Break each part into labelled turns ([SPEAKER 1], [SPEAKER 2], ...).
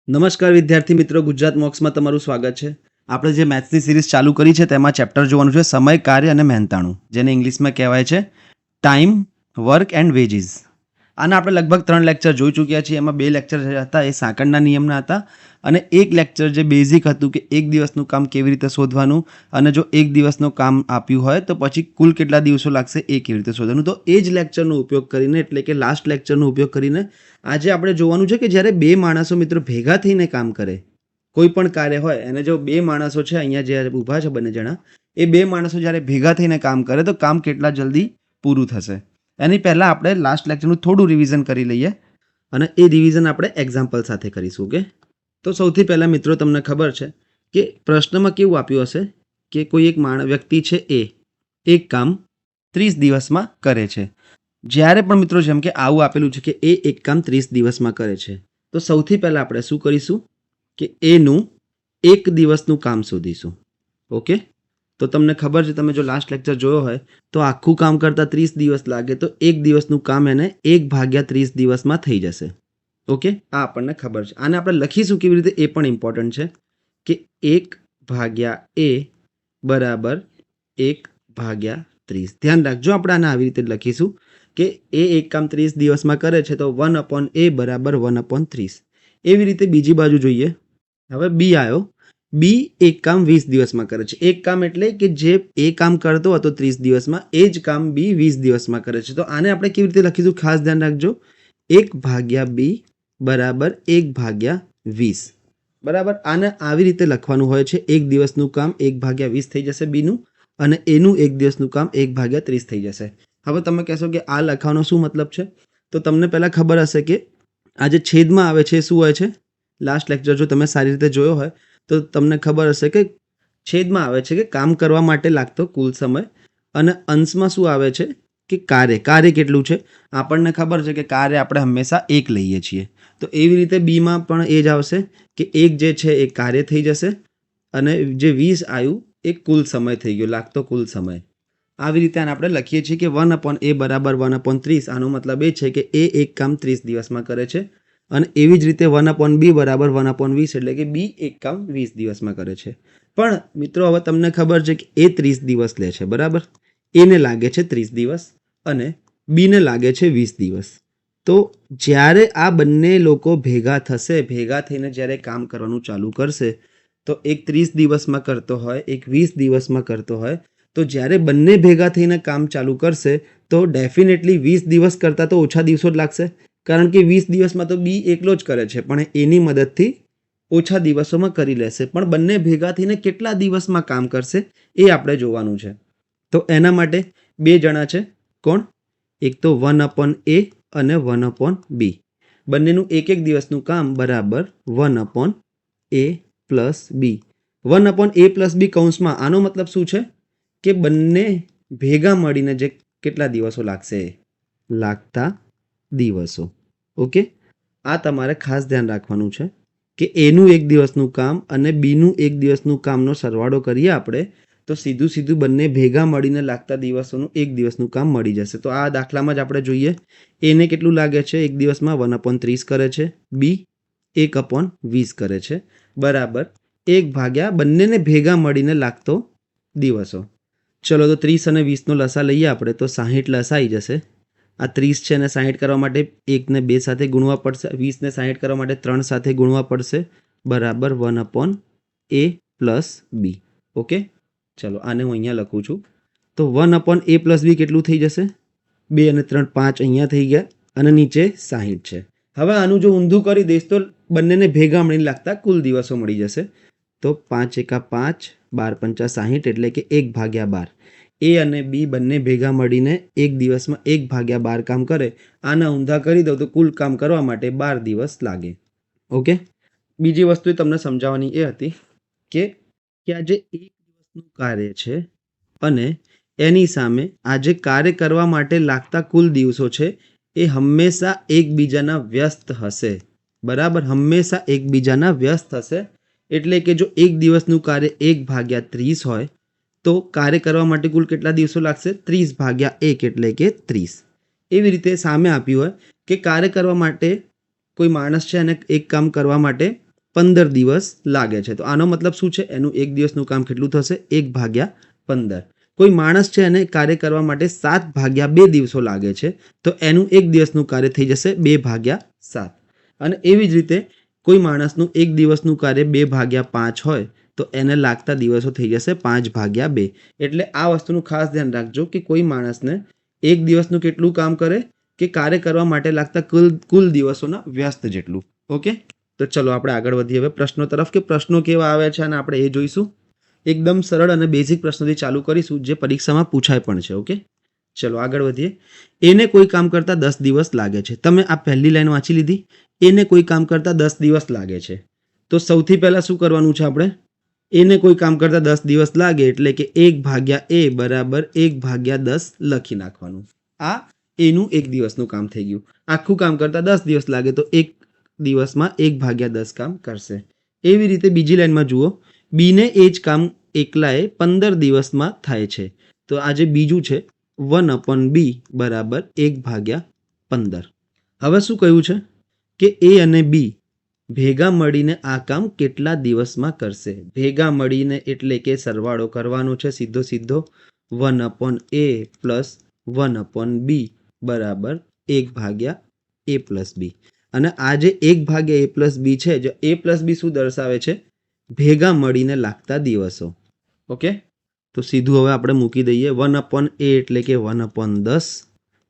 [SPEAKER 1] નમસ્કાર વિદ્યાર્થી મિત્રો, ગુજરાત મોક્સમાં તમારું સ્વાગત છે. આપણે જે મેથ્સની સિરીઝ ચાલુ કરી છે તેમાં ચેપ્ટર જોવાનું છે સમય, કાર્ય અને મહેનતાણું, જેને ઇંગ્લિશમાં કહેવાય છે ટાઈમ, વર્ક એન્ડ વેજીસ. આના આપણે લગભગ 3 લેક્ચર જોઈ ચૂક્યા છીએ. એમાં 2 લેક્ચર હતા એ સાંકળના નિયમના હતા અને એક લેક્ચર જે બેઝિક હતું કે એક દિવસનું કામ કેવી રીતે શોધવાનું અને જો એક દિવસનું કામ આપ્યું હોય તો પછી કુલ કેટલા દિવસો લાગશે એ કેવી રીતે શોધવાનું. તો એ જ લેક્ચરનો ઉપયોગ કરીને, એટલે કે લાસ્ટ લેક્ચરનો ઉપયોગ કરીને આજે આપણે જોવાનું છે કે જ્યારે 2 માણસો મિત્રો ભેગા થઈને કામ કરે, કોઈ પણ કાર્ય હોય, એને જો 2 માણસો છે અહીંયા જે ઊભા છે બંને જણા, એ 2 માણસો જ્યારે ભેગા થઈને કામ કરે તો કામ કેટલા જલ્દી પૂરું થશે. એની પહેલાં આપણે લાસ્ટ લેક્ચરનું થોડું રિવિઝન કરી લઈએ અને એ રિવિઝન આપણે એક્ઝામ્પલ સાથે કરીશું. ઓકે, તો સૌથી પહેલાં મિત્રો તમને ખબર છે કે પ્રશ્નમાં કેવું આપ્યું હશે કે કોઈ એક વ્યક્તિ છે એ એક કામ 30 દિવસમાં કરે છે. જ્યારે પણ મિત્રો જેમ કે આવું આપેલું છે કે એ એક કામ 30 દિવસમાં કરે છે, તો સૌથી પહેલાં આપણે શું કરીશું કે એનું એક દિવસનું કામ શોધીશું. ઓકે, તો તમને ખબર છે, તમે જો લાસ્ટ લેક્ચર જોયો હોય તો આખું કામ કરતાં 30 દિવસ લાગે તો એક દિવસનું કામ એને 1/30 દિવસમાં થઈ જશે. ઓકે, આ આપણને ખબર છે. આને આપણે લખીશું કેવી રીતે એ પણ ઇમ્પોર્ટન્ટ છે કે 1/a બરાબર 1/30. ધ્યાન રાખજો, આપણે આને આવી રીતે લખીશું કે એ એક કામ 30 દિવસમાં કરે છે તો 1/a બરાબર 1/30. એવી રીતે બીજી બાજુ જોઈએ. હવે બી આવ્યો. બી એક કામ 20 દિવસમાં કરે છે. એક કામ એટલે કે જે એ કામ કરતો હતો 30 દિવસમાં એ જ કામ બી 20 દિવસમાં કરે છે. તો આને આપણે કેવી રીતે લખીશું, ખાસ ધ્યાન રાખજો. 1/b બરાબર 1/20. બરાબર, આને આવી રીતે લખવાનું હોય છે. એક દિવસનું કામ 1/20 થઈ જશે બીનું, અને એનું એક દિવસનું કામ 1/30 થઈ જશે. હવે તમે કહેશો કે આ લખવાનો શું મતલબ છે, તો તમને પહેલાં ખબર હશે કે આ જે છેદમાં આવે છે શું હોય છે. લાસ્ટ લેક્ચર જો તમે સારી રીતે જોયો હોય તો તમને ખબર હશે કે છેદમાં આવે છે કે કામ કરવા માટે લાગતો કુલ સમય, અને અંશમાં શું આવે છે કે કાર્ય કેટલું છે. આપણને ખબર છે કે કાર્ય આપણે હંમેશા 1 લઈએ છીએ, તો એવી રીતે બીમાં પણ એ જ આવશે કે 1 જે છે એ કાર્ય થઈ જશે અને જે 20 આવ્યું એ કુલ સમય થઈ ગયો, લાગતો કુલ સમય. આવી રીતે આને આપણે લખીએ છીએ કે 1/a બરાબર 1/30. આનો મતલબ એ છે કે એ એક કામ 30 દિવસમાં કરે છે, અને એવી જ રીતે 1/b બરાબર 1/20, એટલે કે બી એક કામ 20 દિવસમાં કરે છે. પણ મિત્રો હવે તમને ખબર છે કે એ 30 દિવસ લે છે, બરાબર. એને લાગે છે 30 દિવસ અને બીને લાગે છે 20 દિવસ. તો જ્યારે આ બંને લોકો ભેગા થશે, ભેગા થઈને જ્યારે કામ કરવાનું ચાલુ કરશે, તો એક 30 દિવસમાં કરતો હોય, એક 20 દિવસમાં કરતો હોય, તો જ્યારે બંને ભેગા થઈને કામ ચાલુ કરશે તો ડેફિનેટલી 20 દિવસ કરતાં તો ઓછા દિવસો જ લાગશે, કારણ કે 20 દિવસમાં તો બી એકલો જ કરે છે, પણ એની મદદથી ઓછા દિવસોમાં કરી લેશે. પણ બંને ભેગા થઈને કેટલા દિવસમાં કામ કરશે એ આપણે જોવાનું છે. તો એના માટે 2 જણા છે. કોણ? એક તો 1/a અને 1/b. બંનેનું એક દિવસનું કામ બરાબર 1/a plus b. 1/a plus b કૌંસમાં. આનો મતલબ શું છે કે બંને ભેગા મળીને જે કેટલા દિવસો લાગશે, લાગતા દિવસો. ઓકે, આ તમારે ખાસ ધ્યાન રાખવાનું છે કે એનું એક દિવસનું કામ અને બીનું એક દિવસનું કામનો સરવાળો કરીએ આપણે તો સીધું બંને ભેગા મળીને લાગતા દિવસોનું એક દિવસનું કામ મળી જશે. તો આ દાખલામાં જ આપણે જોઈએ, એને કેટલું લાગે છે એક દિવસમાં 1/30 કરે છે, બી 1/20 કરે છે, બરાબર 1/, બંનેને ભેગા મળીને લાગતો દિવસો. ચલો તો 30 અને 20નો લસા લઈએ આપણે તો 60 લસા આવી જશે. આ 30 છે અને 60 કરવા માટે 1 ને 2 સાથે ગુણવા પડશે, 20 ને 60 કરવા માટે 3 સાથે ગુણવા પડશે, બરાબર 1/a પ્લસ b. ઓકે, ચલો આને હું અહીંયા લખું છું. તો 1/a પ્લસ b કેટલું થઈ જશે, 2 અને 3 5 અહીંયા થઈ ગયા, અને નીચે 60 છે. હવે આનું જો ઊંધું કરી દઈશ તો બંનેને ભેગા મળીને લાગતા કુલ દિવસો મળી જશે. તો 5 × 5 12 × 5 60, એટલે કે 1/12. એ અને બી બંને ભેગા મળીને એક દિવસમાં 1/12 કામ કરે. આના ઊંધા કરી દઉં તો કુલ કામ કરવા માટે 12 દિવસ લાગે. ઓકે, બીજી વસ્તુ તમને સમજાવવાની એ હતી કે આ જે એક દિવસનું કાર્ય છે અને એની સામે આ જે કાર્ય કરવા માટે લાગતા કુલ દિવસો છે એ હંમેશા એકબીજાના વ્યસ્ત હશે, બરાબર, હંમેશા એકબીજાના વ્યસ્ત હશે. એટલે કે જો એક દિવસનું કાર્ય 1/30 હોય તો કાર્ય કરવા માટે કુલ કેટલા દિવસો લાગશે, 30/1, એટલે કે 30. એવી રીતે સામે આપ્યું હોય કે કાર્ય કરવા માટે કોઈ માણસ છે અને એક કામ કરવા માટે 15 દિવસ લાગે છે. તો આનો મતલબ શું છે? એનું એક દિવસનું કામ કેટલું થશે? 1/15. કોઈ માણસ છે એને કાર્ય કરવા માટે 7/2 દિવસો લાગે છે, તો એનું એક દિવસનું કાર્ય થઈ જશે 2/7. અને એવી જ રીતે કોઈ માણસનું એક દિવસનું કાર્ય 2/5 હોય તો એને લાગતા દિવસો થઈ જશે 5/2. એટલે આ વસ્તુનું ખાસ ધ્યાન રાખજો કે કોઈ માણસને એક દિવસનું કેટલું કામ કરે કે કાર્ય કરવા માટે લાગતા કુલ દિવસોના વ્યસ્ત જેટલું. ઓકે, તો ચલો આપણે આગળ વધીએ હવે પ્રશ્નો તરફ, કે પ્રશ્નો કેવા આવે છે અને આપણે એ જોઈશું. એકદમ સરળ અને બેઝિક પ્રશ્નોથી ચાલુ કરીશું જે પરીક્ષામાં પૂછાય પણ છે. ઓકે, ચલો આગળ વધીએ. એને કોઈ કામ કરતા 10 દિવસ લાગે છે. તમે આ પહેલી લાઈન વાંચી લીધી. એને કોઈ કામ કરતા 10 દિવસ લાગે છે. તો સૌથી પહેલા શું કરવાનું છે? આપણે એને કોઈ કામ કરતા 10 દિવસ લાગે એટલે કે 1/a બરાબર 1/10 લખી નાખવાનું. આ એનું એક દિવસનું કામ થઈ ગયું. આખું કામ કરતા 10 દિવસ લાગે તો એક દિવસમાં 1/10 કામ કરશે. એવી રીતે બીજી લાઈનમાં જુઓ, બીને એ જ કામ એકલાએ 15 દિવસમાં થાય છે. તો આ જે બીજું છે 1/b બરાબર 1/15. હવે શું કહ્યું છે કે એ અને બી ભેગા મળીને આ કામ કેટલા દિવસમાં કરશે? ભેગા મળીને એટલે કે સરવાળો કરવાનો છે સીધો 1/a પ્લસ 1/b બરાબર 1/a+b. અને આ જે 1/a+b છે, જો a+b શું દર્શાવે છે? ભેગા મળીને લાગતા દિવસો. ઓકે, તો સીધું હવે આપણે મૂકી દઈએ. 1/a એટલે કે 1/10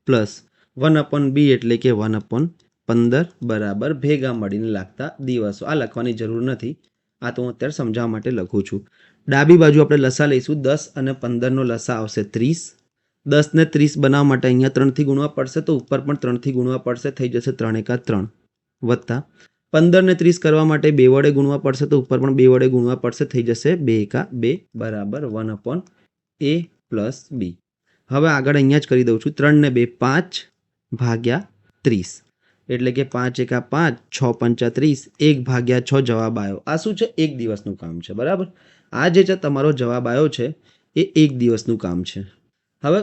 [SPEAKER 1] પ્લસ 1/b એટલે કે 1/15 બરાબર ભેગા મળીને લાગતા દિવસો. આ લખવાની જરૂર નથી, આ તો હું અત્યારે સમજાવવા માટે લખું છું. ડાબી બાજુ આપણે લસા લઈશું. 10 અને 15નો લસા આવશે 30. 10 ને 30 બનાવવા માટે અહીંયા 3થી ગુણવા પડશે, તો ઉપર પણ 3થી ગુણવા પડશે, થઈ જશે 3 × 3 વત્તા 15 ને 30 કરવા માટે 2 વડે ગુણવા પડશે, તો ઉપર પણ 2 વડે ગુણવા પડશે, થઈ જશે 2 × 2 બરાબર 1/a+b. હવે આગળ અહીંયા જ કરી દઉં છું. 3 ને 2 5/30 એટલે કે 5 × 5 6 × 30 1/6 જવાબ આવ્યો. આ શું છે? એક દિવસનું કામ છે. બરાબર, આ જે છે તમારો જવાબ આવ્યો છે એ એક દિવસનું કામ છે. હવે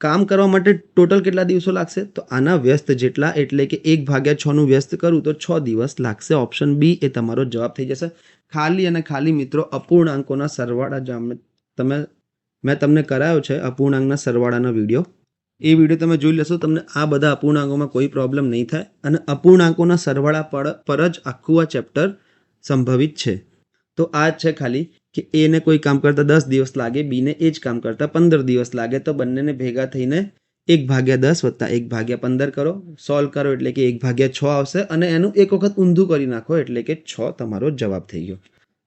[SPEAKER 1] કામ કરવા માટે ટોટલ કેટલા દિવસો લાગશે? તો આના વ્યસ્ત જેટલા, એટલે કે 1/6 નું વ્યસ્ત કરું તો 6 દિવસ લાગશે. ઓપ્શન બી એ તમારો જવાબ થઈ જશે. ખાલી અને ખાલી મિત્રો અપૂર્ણાંકોના સરવાળા મેં તમને કરાયો છે અપૂર્ણાંકના સરવાળાનો વિડીયો. એ વિડીયો તમે જોઈ લેશો, તમને આ બધા અપૂર્ણાંકોમાં કોઈ પ્રોબ્લેમ નહીં થાય. અને અપૂર્ણાંકોના સરવાળા પર જ આખું આ ચેપ્ટર સંભવિત છે. તો આ જ છે ખાલી કે એને કોઈ કામ કરતા 10 દિવસ લાગે, બીને એ જ કામ કરતા 15 દિવસ લાગે, તો બંનેને ભેગા થઈને 1/10 વત્તા 1/15 કરો, સોલ્વ કરો એટલે કે 1/6 આવશે. અને એનું એક વખત ઊંધું કરી નાખો એટલે કે 6 તમારો જવાબ થઈ ગયો.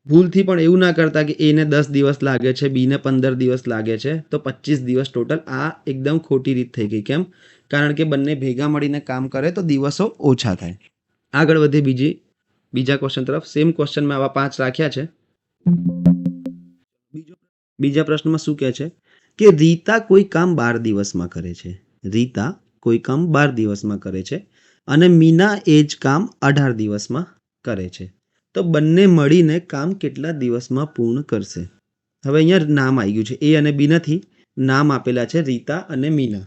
[SPEAKER 1] ભૂલથી પણ એવું ના કરતા કે એને 10 દિવસ લાગે છે, બીને 15 દિવસ લાગે છે, તો 25 દિવસ ટોટલ. આ એકદમ ખોટી રીત થઈ ગઈ. કેમ? કારણ કે બંને ભેગા મળીને કામ કરે તો દિવસો ઓછા થાય. આગળ વધીએ બીજા ક્વેશ્ચન તરફ. સેમ ક્વેશ્ચન મેં આવા 5 રાખ્યા છે. બીજા પ્રશ્નમાં શું કહે છે કે રીતા કોઈ કામ 12 દિવસમાં કરે છે. રીતા કોઈ કામ 12 દિવસમાં કરે છે અને મીના એ જ કામ 18 દિવસમાં કરે છે. તો બંને મળીને કામ કેટલા દિવસમાં પૂર્ણ કરશે? હવે અહીંયા નામ આવી ગયું છે, એ અને બી નથી, નામ આપેલા છે રીતા અને મીના.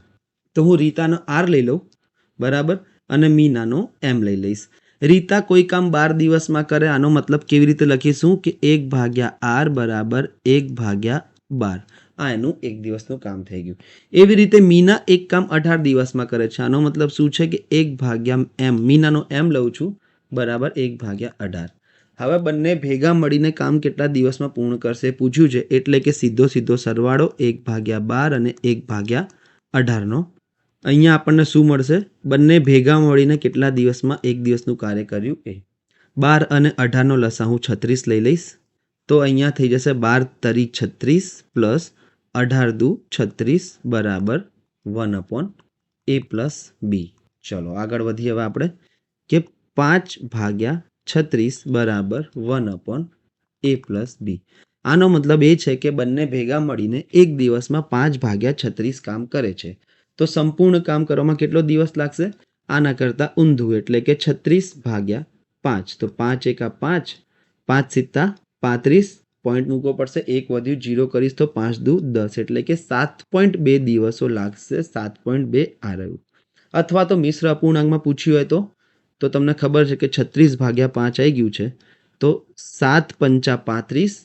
[SPEAKER 1] તો હું રીતાનો આર લઈ લઉં બરાબર, અને મીનાનો એમ લઈ લઈશ. રીતા કોઈ કામ 12 દિવસમાં કરે, આનો મતલબ કેવી રીતે લખીશું કે 1/r બરાબર 1/12. આ એનું એક દિવસનું કામ થઈ ગયું. એવી રીતે મીના એક કામ 18 દિવસમાં કરે છે. આનો મતલબ શું છે કે 1/m, મીનાનો એમ લઉં છું બરાબર 1/18. હવે બંને ભેગા મળીને કામ કેટલા દિવસમાં પૂર્ણ કરશે પૂછ્યું છે, એટલે કે સીધો સરવાળો 1/12 અને 1/18નો. અહીંયા આપણને શું મળશે? બંને ભેગા મળીને કેટલા દિવસમાં એક દિવસનું કાર્ય કર્યું એ. 12 અને 18નો લસા હું 36 લઈ લઈશ, તો અહીંયા થઈ જશે 12 તરી 36 પ્લસ 18 દુ 36 બરાબર 1/a+b. ચલો આગળ વધીએ હવે આપણે કે 5/36 બરાબર 1/a+b. આનો મતલબ એ છે કે બંને ભેગા મળીને એક દિવસમાં 5/36 કામ કરે છે. તો સંપૂર્ણ કામ કરવામાં કેટલો દિવસ લાગશે? આના કરતાં ઊંધું એટલે કે 36/5. તો 5 × 5 5 × 35 પોઈન્ટ મૂકવો પડશે, 1 વધ્યું 0 કરીશ તો 5 દુ 10 એટલે કે 7.2 દિવસો લાગશે. 7.2 આ રહ્યું. અથવા તો મિશ્ર અપૂર્ણાંકમાં પૂછ્યું હોય તો તમને ખબર છે કે 36/5 આવી ગયું છે, તો 7 પંચા 35,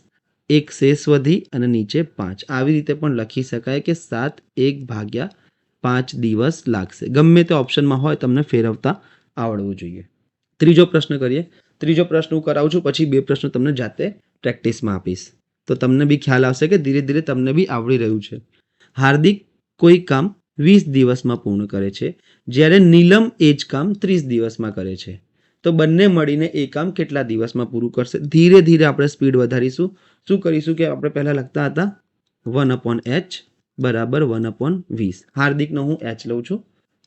[SPEAKER 1] એક શેષ વધી અને નીચે 5. આવી રીતે પણ લખી શકાય કે 7 1/5 દિવસ લાગશે. ગમે તે ઓપ્શનમાં હોય તમને ફેરવતા આવડવું જોઈએ. ત્રીજો પ્રશ્ન કરીએ. ત્રીજો પ્રશ્ન હું કરાવું છું, પછી 2 પ્રશ્નો તમને જાતે પ્રેક્ટિસમાં આપીશ, તો તમને બી ખ્યાલ આવશે કે ધીરે ધીરે તમને બી આવડી રહ્યું છે. હાર્દિક કોઈ કામ 20 દિવસમાં પૂર્ણ કરે છે, જ્યારે નીલમ એ જ કામ 30 દિવસમાં કરે છે. તો બંને મળીને એ કામ કેટલા દિવસમાં પૂરું કરશે? ધીરે ધીરે આપણે સ્પીડ વધારીશું. શું કરીશું કે આપણે પહેલા લખતા હતા 1/h બરાબર 1/20. હાર્દિકનો હું h લઉં છું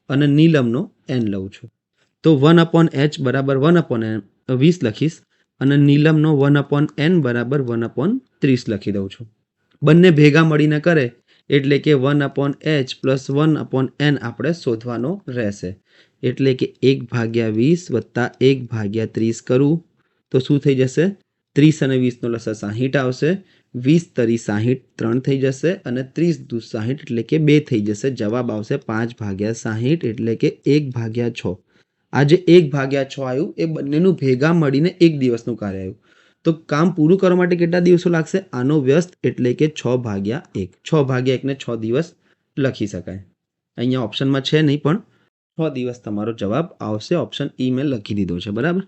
[SPEAKER 1] અને નીલમનો n લઉં છું. તો 1/h બરાબર 1/20 લખીશ અને નીલમનો 1/n બરાબર 1/30 લખી દઉં છું. બંને ભેગા મળીને કરે એટલે કે 1/h પ્લસ 1/n આપણે શોધવાનો રહેશે. એટલે કે 1/20 વત્તા 1/30 કરું તો શું થઈ જશે? 30 અને 20નો લસા 60 આવશે. 20 તરી 60 3 થઈ જશે અને 30 દુ 60 એટલે કે 2 થઈ જશે. જવાબ આવશે 5/60 એટલે કે 1/6. આ જે 1/6 આવ્યું એ બંનેનું ભેગા મળીને એક દિવસનું કાર્ય આવ્યું. તો કામ પૂરું કરવા માટે કેટલા દિવસો લાગશે? આનો વ્યસ્ત એટલે કે 6/1. 6/1 ને 6 દિવસ લખી શકાય. અહીંયા ઓપ્શનમાં છે નહીં, પણ 6 દિવસ તમારો જવાબ આવશે. ઓપ્શન ઈ મેં લખી દીધો છે. બરાબર.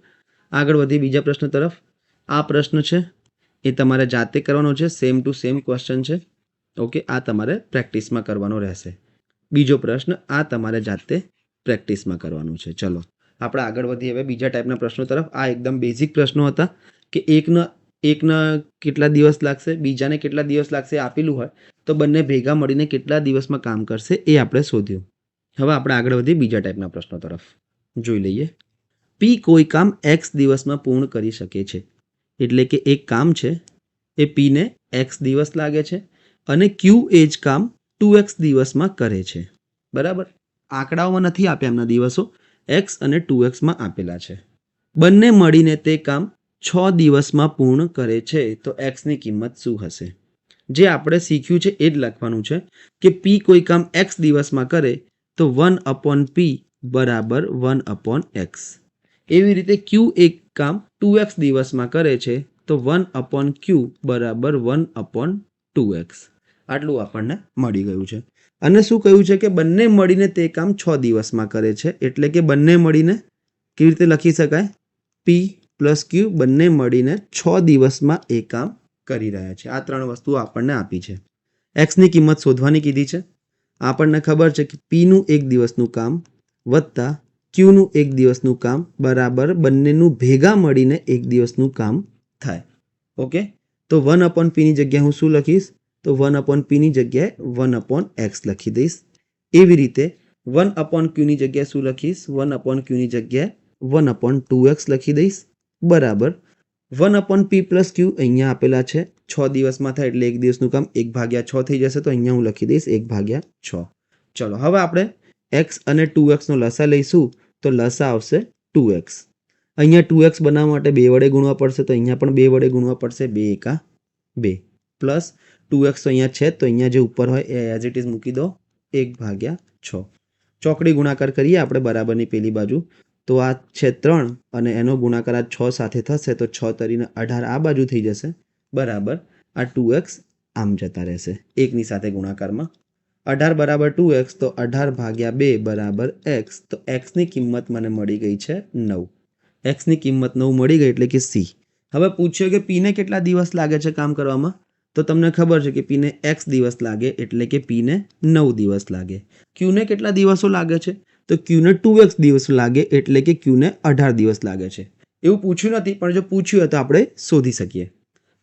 [SPEAKER 1] આગળ વધી બીજા પ્રશ્ન તરફ. આ પ્રશ્ન છે એ તમારે જાતે કરવાનો છે. સેમ ટુ સેમ ક્વેશ્ચન છે. ઓકે, આ તમારે પ્રેક્ટિસમાં કરવાનો રહેશે. બીજો પ્રશ્ન આ તમારે જાતે પ્રેક્ટિસમાં કરવાનું છે. ચલો આપણે આગળ વધીએ હવે બીજા ટાઈપના પ્રશ્નો તરફ. આ એકદમ બેઝિક પ્રશ્નો હતા કે એકના કેટલા દિવસ લાગશે, બીજાને કેટલા દિવસ લાગશે આપેલું હોય તો બંને ભેગા મળીને કેટલા દિવસમાં કામ કરશે એ આપણે શોધ્યું. હવે આપણે આગળ વધીએ બીજા ટાઈપના પ્રશ્નો તરફ. જોઈ લઈએ. પી કોઈ કામ એક્સ દિવસમાં પૂર્ણ કરી શકે છે. એટલે કે એક કામ છે એ પીને એક્સ દિવસ લાગે છે અને ક્યુ એ જ કામ 2x દિવસમાં કરે છે. બરાબર. આંકડાઓમાં નથી આપ્યા એમના દિવસો, એક્સ અને 2x આપેલા છે. બંને મળીને તે કામ 6 દિવસમાં પૂર્ણ કરે છે. તો એક્સની કિંમત શું હશે? જે આપણે શીખ્યું છે એ જ લખવાનું છે કે પી કોઈ કામ એક્સ દિવસમાં કરે તો 1/p બરાબર 1/x. એવી રીતે ક્યુ એક કામ 2x દિવસમાં કરે છે તો 1/q બરાબર 1/2x. આટલું આપણને મળી ગયું છે. અને શું કહ્યું છે કે બંને મળીને તે કામ 6 દિવસમાં કરે છે. એટલે કે બંને મળીને કેવી રીતે લખી શકાય? પી પ્લસ ક્યુ બંને મળીને 6 દિવસમાં એ કામ કરી રહ્યા છે. આ 3 વસ્તુઓ આપણને આપી છે. એક્સની કિંમત શોધવાની કીધી છે. આપણને ખબર છે કે પીનું એક દિવસનું કામ વત્તા ક્યુનું એક દિવસનું કામ બરાબર બંનેનું ભેગા મળીને એક દિવસનું કામ થાય. ઓકે, તો 1/p ની જગ્યાએ હું શું લખીશ? તો 1/p ની જગ્યાએ 1/x લખી દઈશ. એવી રીતે 1/q ની જગ્યાએ શું લખીશ? 1/q ની જગ્યાએ 1/2x લખી દઈશ. બરાબર. 1/p પ્લસ ક્યુ અહીંયા આપેલા છે. 6 દિવસમાં થાય એટલે એક દિવસનું કામ 1/6 થઈ જશે. તો અહીંયા હું લખી દઈશ 1/6. ચલો હવે આપણે x અને 2x નો લસા લઈશું. તો લસા આવશે 2x. અહીંયા 2x બનાવવા માટે 2 વડે ગુણવા પડશે. તો અહીંયા પણ 2 વડે ગુણવા પડશે. 2 એકા 2 પ્લસ 2x તો અહીંયા છે તો અહીંયા જે ઉપર હોય એ એઝ ઇટ ઇઝ મૂકી દો 1/6. ચોકડી ગુણાકાર કરીએ આપણે બરાબરની પેલી બાજુ. તો આ છે 3 અને એનો ગુણાકાર આ 6 સાથે થશે તો 6 તરીને 18 આ બાજુ થઈ જશે. બરાબર. આ 2x આમ જતા રહેશે એકની સાથે ગુણાકારમાં. 18 બરાબર 2x તો 18/2 બરાબર x. તો xની કિંમત મને મળી ગઈ છે 9. xની કિંમત 9 મળી ગઈ એટલે કે C. હવે પૂછ્યો કે પીને કેટલા દિવસ લાગે છે કામ કરવામાં? તો તમને ખબર છે કે પીને x દિવસ લાગે એટલે કે પીને 9 દિવસ લાગે. ક્યુને કેટલા દિવસો લાગે છે? તો ક્યુને 2x દિવસ લાગે એટલે કે ક્યુને 18 દિવસ લાગે છે. એવું પૂછ્યું નથી, પણ જો પૂછ્યું હોય તો આપણે શોધી શકીએ.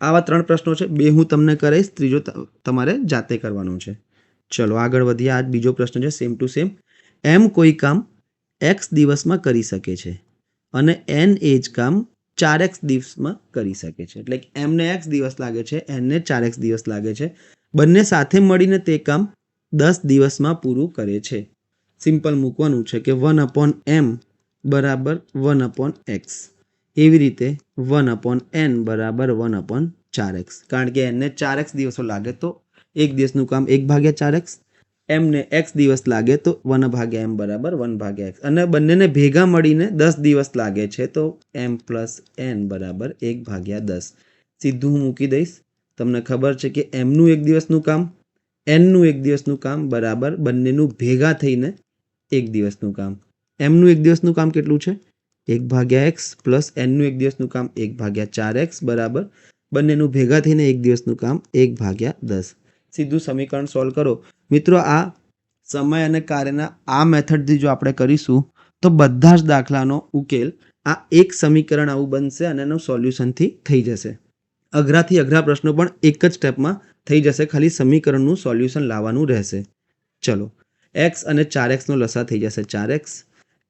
[SPEAKER 1] આવા 3 પ્રશ્નો છે. 2 હું તમને કરાવીશ, ત્રીજો તમારે જાતે કરવાનો છે. ચલો આગળ વધીએ. આ બીજો પ્રશ્ન છે સેમ ટુ સેમ. એમ કોઈ કામ x દિવસમાં કરી શકે છે અને n એ જ કામ 4x દિવસમાં કરી શકે છે. એટલે કે એમને x દિવસ લાગે છે, n ને 4x દિવસ લાગે છે. બંને સાથે મળીને તે કામ 10 દિવસમાં પૂરું કરે છે. સિમ્પલ મૂકવાનું છે કે 1/m બરાબર 1/x. એવી રીતે 1/n બરાબર 1/4x. કારણ કે n ને 4x દિવસો લાગે તો એક દિવસનું કામ 1/4x, એમને એક્સ દિવસ લાગે તો 1/m બરાબર 1/x, અને બંનેને ભેગા મળીને 10 દિવસ લાગે છે તો m + n બરાબર 1/10. સીધું હું મૂકી દઈશ. તમને ખબર છે કે એમનું એક દિવસનું કામ, એનનું એક દિવસનું કામ બરાબર બંનેનું ભેગા થઈને એક દિવસનું કામ. એમનું એક દિવસનું કામ કેટલું છે? 1/x પ્લસ એનનું એક દિવસનું કામ 1/4x બરાબર બંનેનું ભેગા થઈને એક દિવસનું કામ 1/10. સીધું સમીકરણ સોલ્વ કરો. મિત્રો, આ સમય અને કાર્યના આ મેથડથી જો આપણે કરીશું તો બધા જ દાખલાનો ઉકેલ આ એક સમીકરણ આવું બનશે અને એનું સોલ્યુશનથી થઈ જશે. અઘરાથી અઘરા પ્રશ્નો પણ એક જ સ્ટેપમાં થઈ જશે, ખાલી સમીકરણનું સોલ્યુશન લાવવાનું રહેશે. ચલો, એક્સ અને 4x નો લસા થઈ જશે 4x.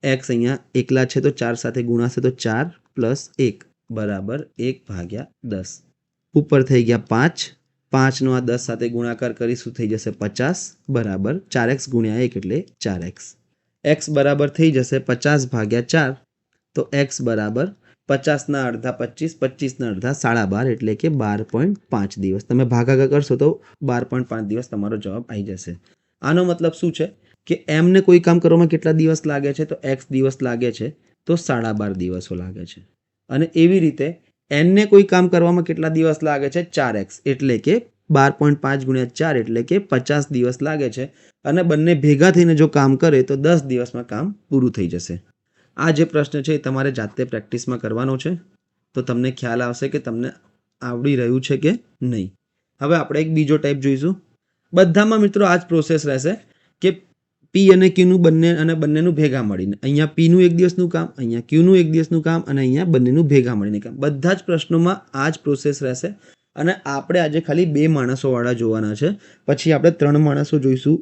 [SPEAKER 1] એક્સ અહીંયા એકલા છે તો 4 સાથે ગુણાશે તો 4 + 1 બરાબર 1/10. ઉપર થઈ ગયા 5. 5નો આ 10 સાથે ગુણાકાર કરીશું થઈ જશે 50 બરાબર 4x × 1 એટલે 4x. x બરાબર થઈ જશે 50/4 તો x બરાબર 50ના અડધા 25, 25ના અડધા 12.5 એટલે કે 12.5 દિવસ. તમે ભાગાકાર કરશો તો 12.5 દિવસ તમારો જવાબ આવી જશે. આનો મતલબ શું છે કે એમને કોઈ કામ કરવામાં કેટલા દિવસ લાગે છે? તો x દિવસ લાગે છે તો 12.5 દિવસો લાગે છે. અને એવી રીતે એનને કોઈ કામ કરવામાં કેટલા દિવસ લાગે છે? 4x એટલે કે 12.5 × 4 એટલે કે 50 દિવસ લાગે છે. અને બંને ભેગા થઈને જો કામ કરે તો 10 દિવસમાં કામ પૂરું થઈ જશે. આ જે પ્રશ્ન છે એ તમારે જાતે પ્રેક્ટિસમાં કરવાનો છે તો તમને ખ્યાલ આવશે કે તમને આવડી રહ્યું છે કે નહીં. હવે આપણે એક બીજો ટાઈપ જોઈશું. બધામાં મિત્રો આ જ પ્રોસેસ રહેશે કે પી અને ક્યુનું બંનેનું ભેગા મળીને, અહીંયા પીનું એક દિવસનું કામ, અહીંયા ક્યુનું એક દિવસનું કામ અને અહીંયા બંનેનું ભેગા મળીને કામ. બધા જ પ્રશ્નોમાં આ જ પ્રોસેસ રહેશે. અને આપણે આજે ખાલી 2 માણસોવાળા જોવાના છે. પછી આપણે 3 માણસો જોઈશું,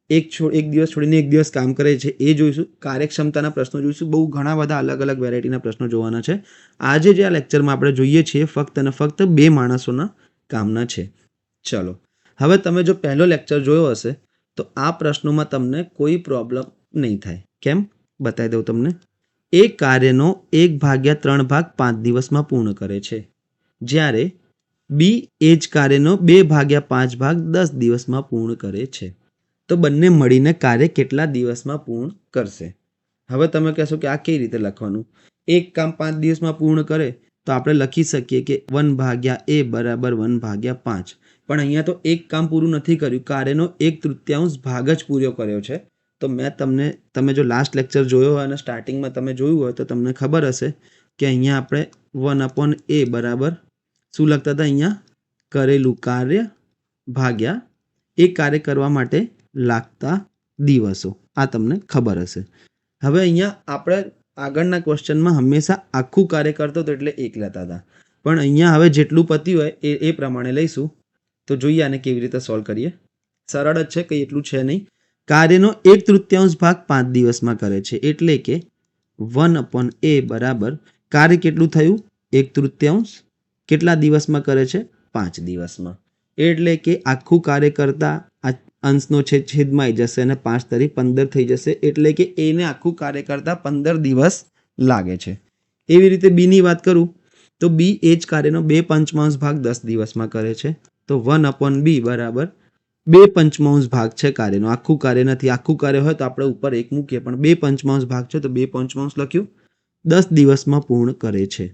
[SPEAKER 1] એક દિવસ છોડીને એક દિવસ કામ કરે છે એ જોઈશું, કાર્યક્ષમતાના પ્રશ્નો જોઈશું, બહુ ઘણા બધા અલગ અલગ વેરાયટીના પ્રશ્નો જોવાના છે. આજે જે આ લેક્ચરમાં આપણે જોઈએ છીએ ફક્ત અને ફક્ત 2 માણસોના કામના છે. ચલો, હવે તમે જો પહેલો લેક્ચર જોયો હશે તો આ પ્રશ્નોમાં તમને કોઈ પ્રોબ્લેમ નહીં થાય. કેમ? બતાવી દઉં તમને. એ કાર્યનો 1/3 ભાગ 5 દિવસમાં પૂર્ણ કરે છે, જ્યારે બી એ જ કાર્યનો 2/5 ભાગ 10 દિવસમાં પૂર્ણ કરે છે. તો બંને મળીને કાર્ય કેટલા દિવસમાં પૂર્ણ કરશે? હવે તમે કહેશો કે આ કઈ રીતે લખવાનું? એક કામ 5 દિવસમાં પૂર્ણ કરે તો આપણે લખી શકીએ કે 1/a બરાબર 1/5. પણ અહીંયા તો એક કામ પૂરું નથી કર્યું, કાર્યનો 1/3 ભાગ જ પૂરો કર્યો છે. તો તમે જો લાસ્ટ લેક્ચર જોયો હોય અને સ્ટાર્ટિંગમાં તમે જોયું હોય તો તમને ખબર હશે કે અહીંયા આપણે 1/a બરાબર શું લખતા હતા? અહીંયા કરેલું કાર્ય ભાગ્યા એ કાર્ય કરવા માટે લાગતા દિવસો. આ તમને ખબર હશે. હવે અહીંયા આપણે આગળના ક્વેશ્ચનમાં હંમેશા આખું કાર્ય કરતો હતો એટલે 1 લેતા હતા, પણ અહીંયા હવે જેટલું પત્યું હોય એ પ્રમાણે લઈશું. તો જોઈએ આને કેવી રીતે સોલ્વ કરીએ. સરળ જ છે, કંઈ એટલું છે નહીં. કાર્યનો 1/3 ભાગ 5 દિવસમાં કરે છે એટલે કે 1/a બરાબર કાર્ય કેટલું થયું? 1/3 કેટલા દિવસમાં કરે છે? 5 દિવસમાં. એટલે કે આખું કાર્ય કરતા આ અંશનો છેદમાં આવી જશે અને 5 તરી 15 થઈ જશે. એટલે કે એને આખું કાર્ય કરતા 15 દિવસ લાગે છે. એવી રીતે બીની વાત કરું તો બી એ જ કાર્યનો 2/5 ભાગ 10 દિવસમાં કરે છે. તો 1/b બરાબર 2/5 ભાગ છે કાર્યનો, આખું કાર્ય નથી. આખું કાર્ય હોય તો આપણે ઉપર 1 મૂકીએ, પણ 2/5 ભાગ છે તો 2/5 લખ્યું. 10 દિવસમાં પૂર્ણ કરે છે.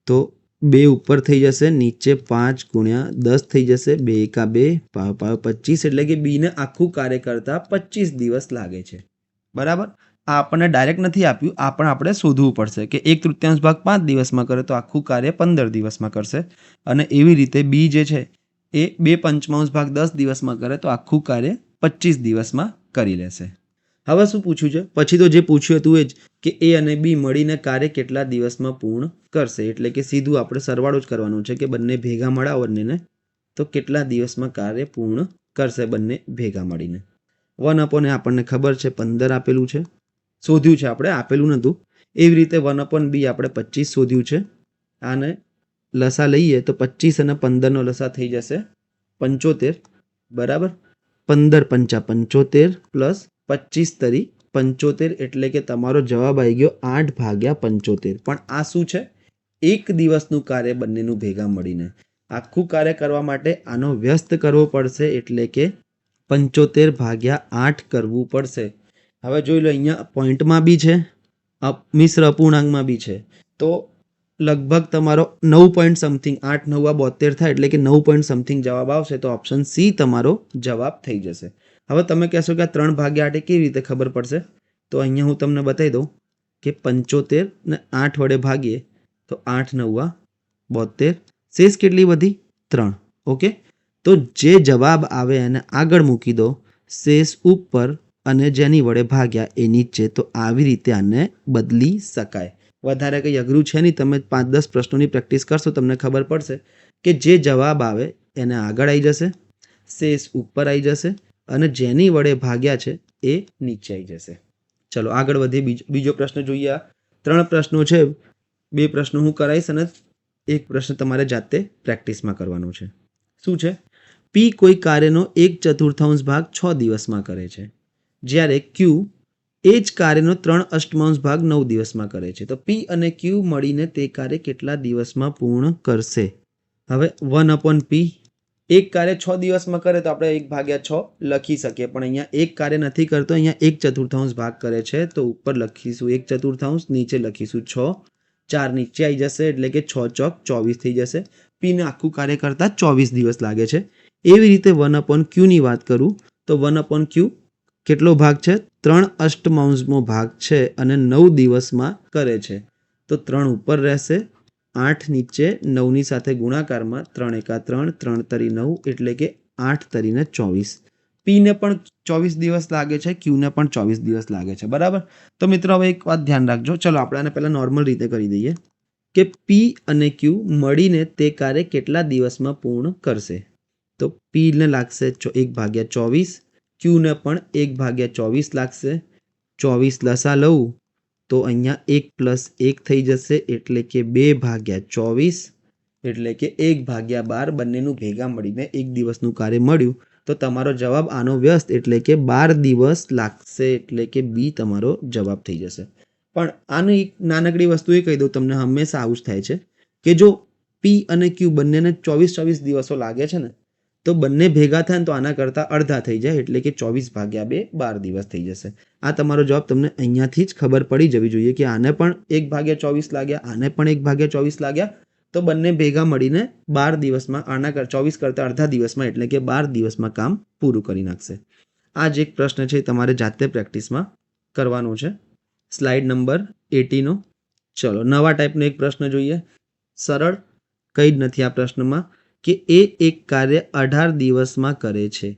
[SPEAKER 1] તો 2 ઉપર થઈ જશે, નીચે 5 × 10 થઈ જશે. 2 × 2 5 25 એટલે કે બીને આખું કાર્ય કરતા 25 દિવસ લાગે છે. બરાબર. આ આપણને ડાયરેક્ટ નથી આપ્યું, આ પણ આપણે શોધવું પડશે કે 1/3 ભાગ 5 દિવસમાં કરે તો આખું કાર્ય 15 દિવસમાં કરશે. અને એવી રીતે બી જે છે એ 2/5 ભાગ 10 દિવસમાં કરે તો આખું કાર્ય 25 દિવસમાં કરી લેશે. હવે શું પૂછ્યું છે? પછી તો જે પૂછ્યું હતું એ જ કે એ અને બી મળીને કાર્ય કેટલા દિવસમાં પૂર્ણ કરશે. એટલે કે સીધું આપણે સરવાળો જ કરવાનું છે કે બંને ભેગા મળ્યા બંનેને તો કેટલા દિવસમાં કાર્ય પૂર્ણ કરશે બંને ભેગા મળીને. 1/a આપણને ખબર છે 15 આપેલું છે, શોધ્યું છે આપણે, આપેલું નહોતું. એવી રીતે 1/b આપણે 25 શોધ્યું છે. આને લસા લઈએ તો 25 અને 15નો લસા થઈ જશે 75 બરાબર. 15 × 5 = 75 પ્લસ 25 તરી 75 એટલે કે તમારો જવાબ આવી ગયો 8/75. પણ આ શું છે? એક દિવસનું કાર્ય બંનેનું ભેગા મળીને. આખું કાર્ય કરવા માટે આનો વ્યસ્ત કરવો પડશે એટલે કે 75 ભાગ્યા 8 કરવું પડશે. હવે જોઈ લો, અહીંયા પોઈન્ટમાં બી છે, મિશ્ર અપૂર્ણાંકમાં બી છે, તો લગભગ તમારો 9 પોઈન્ટ સમથિંગ, 8 9 72 થાય એટલે કે 9 પોઈન્ટ સમથિંગ જવાબ આવશે. તો ઓપ્શન સી તમારો જવાબ થઈ જશે. હવે તમે કહેશો કે આ 3 ભાગ્યા 8 કેવી રીતે ખબર પડશે? તો અહીંયા હું તમને બતાવી દઉં કે 75 ને 8 વડે ભાગીએ તો 8 9 72, શેષ કેટલી વધી? 3. ઓકે, તો જે જવાબ આવે એને આગળ મૂકી દો, શેષ ઉપર અને જેની વડે ભાગ્યા એ નીચે. તો આવી રીતે આને બદલી શકાય. વધારે કંઈ અઘરું છે નહીં. તમે 5-10 પ્રશ્નોની પ્રેક્ટિસ કરશો તમને ખબર પડશે કે જે જવાબ આવે એને આગળ આવી જશે, શેષ ઉપર આવી જશે અને જેની વડે ભાગ્યા છે એ નીચે આવી જશે. ચલો આગળ વધીએ. બીજો પ્રશ્ન જોઈએ. 3 પ્રશ્નો છે, 2 પ્રશ્નો હું કરાવીશ અને 1 પ્રશ્ન તમારે જાતે પ્રેક્ટિસમાં કરવાનો છે. શું છે? પી કોઈ કાર્યનો 1/4 ભાગ 6 દિવસમાં કરે છે, જ્યારે ક્યુ એ જ કાર્યનો 3/8 ભાગ 9 દિવસમાં કરે છે. તો પી અને ક્યુ મળીને તે કાર્ય કેટલા દિવસમાં પૂર્ણ કરશે? હવે 1/p, એક કાર્ય 6 દિવસમાં કરે તો આપણે 1/6 લખી શકીએ, પણ અહીંયા એક કાર્ય નથી કરતો, અહીંયા 1/4 ભાગ કરે છે. તો ઉપર લખીશું 1/4, નીચે લખીશું 6, 4 નીચે આવી જશે એટલે કે 6 ચોક 24 થઈ જશે. પીને આખું કાર્ય કરતા 24 દિવસ લાગે છે. એવી રીતે 1/q ની વાત કરું તો 1/q કેટલો ભાગ છે? 3/8 ભાગ છે અને 9 દિવસમાં કરે છે. તો 3 ઉપર રહેશે, 8 નીચે, 9ની સાથે ગુણાકારમાં 3 એકા 3, 3 તરી 9 એટલે કે 8 તરીને 24. પીને પણ 24 દિવસ લાગે છે, ક્યુને પણ 24 દિવસ લાગે છે. બરાબર. તો મિત્રો હવે એક વાત ધ્યાન રાખજો. ચલો આપણે આને પહેલાં નોર્મલ રીતે કરી દઈએ કે પી અને ક્યુ મળીને તે કાર્ય કેટલા દિવસમાં પૂર્ણ કરશે? તો પીને લાગશે 1/24, ક્યુને પણ 1/24 લાગશે. 24 લસા લઉં તો અહીંયા 1 + 1 થઈ જશે એટલે કે 2/24 એટલે કે 1/12. બંનેનું ભેગા મળીને 1 દિવસનું કાર્ય મળ્યું. તો તમારો જવાબ આનો વ્યસ્ત એટલે કે 12 દિવસ લાગશે એટલે કે બી તમારો જવાબ થઈ જશે. પણ આની એક નાનકડી વસ્તુ એ કહી દઉં તમને, હંમેશા આવું જ થાય છે કે જો પી અને ક્યુ બંનેને 24 દિવસો લાગે છે ને, તો બંને ભેગા થાય ને તો આના કરતાં અડધા થઈ જાય એટલે કે 24/2 12 દિવસ થઈ જશે. આ તમારો જવાબ તમને અહીંયાથી જ ખબર પડી જવી જોઈએ કે આને પણ 1/24 લાગ્યા, આને પણ 1/24 લાગ્યા, તો બંને ભેગા મળીને 12 દિવસમાં, આના 24 કરતાં અડધા દિવસમાં એટલે કે 12 દિવસમાં કામ પૂરું કરી નાખશે. આ જ એક પ્રશ્ન છે તમારે જાતે પ્રેક્ટિસમાં કરવાનો છે. Slide number 80. ચલો નવા ટાઈપનો એક પ્રશ્ન જોઈએ. સરળ, કંઈ જ નથી આ પ્રશ્નમાં, કે એ એક કાર્ય 18 દિવસમાં કરે છે.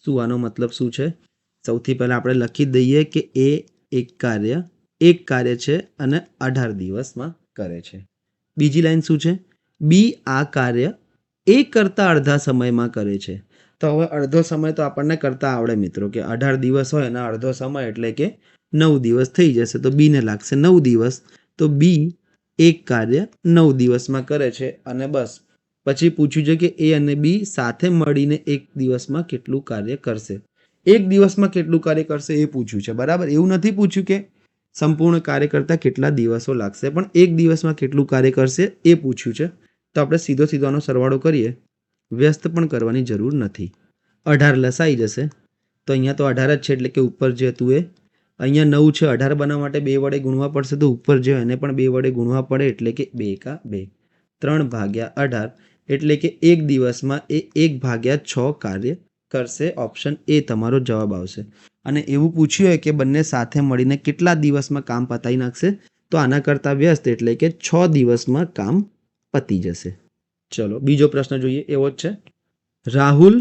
[SPEAKER 1] શું આનો મતલબ શું છે? સૌથી પહેલાં આપણે લખી દઈએ કે એ એક કાર્ય છે અને 18 દિવસમાં કરે છે. બીજી લાઈન શું છે? બી આ કાર્ય એ કરતાં અડધા સમયમાં કરે છે. તો હવે અડધો સમય તો આપણને કરતા આવડે મિત્રો, કે 18 દિવસ હોય અને અડધો સમય એટલે કે 9 દિવસ થઈ જશે. તો બીને લાગશે 9 દિવસ. તો બી એક કાર્ય 9 દિવસમાં કરે છે અને બસ. પછી પૂછ્યું છે કે એ અને બી સાથે મળીને એક દિવસમાં કેટલું કાર્ય કરશે. એક દિવસમાં કેટલું કાર્ય કરશે એ પૂછ્યું છે. બરાબર. એવું નથી પૂછ્યું કે સંપૂર્ણ કાર્ય કરતાં કેટલા દિવસો લાગશે, પણ એક દિવસમાં કેટલું કાર્ય કરશે એ પૂછ્યું છે. તો આપણે સીધો આનો સરવાળો કરીએ, વ્યસ્ત પણ કરવાની જરૂર નથી. 18 લસાઈ જશે તો અહીંયા તો 18 જ છે એટલે કે ઉપર જે હતું એ. અહીંયા 9 છે, 18 બનાવવા માટે 2 વડે ગુણવા પડશે, તો ઉપર જે એને પણ 2 વડે ગુણવા પડે એટલે કે 2 એકા 2. 3/18 એટલે કે એક દિવસમાં એ 1/6 કાર્ય કરશે. ઓપ્શન એ તમારો જવાબ આવશે. અને એવું પૂછ્યું હોય કે બંને સાથે મળીને કેટલા દિવસમાં કામ પતાવી નાખશે, તો આના કરતાં વ્યસ્ત એટલે કે 6 દિવસમાં કામ પતી જશે. ચલો બીજો પ્રશ્ન જોઈએ. એવો જ છે. રાહુલ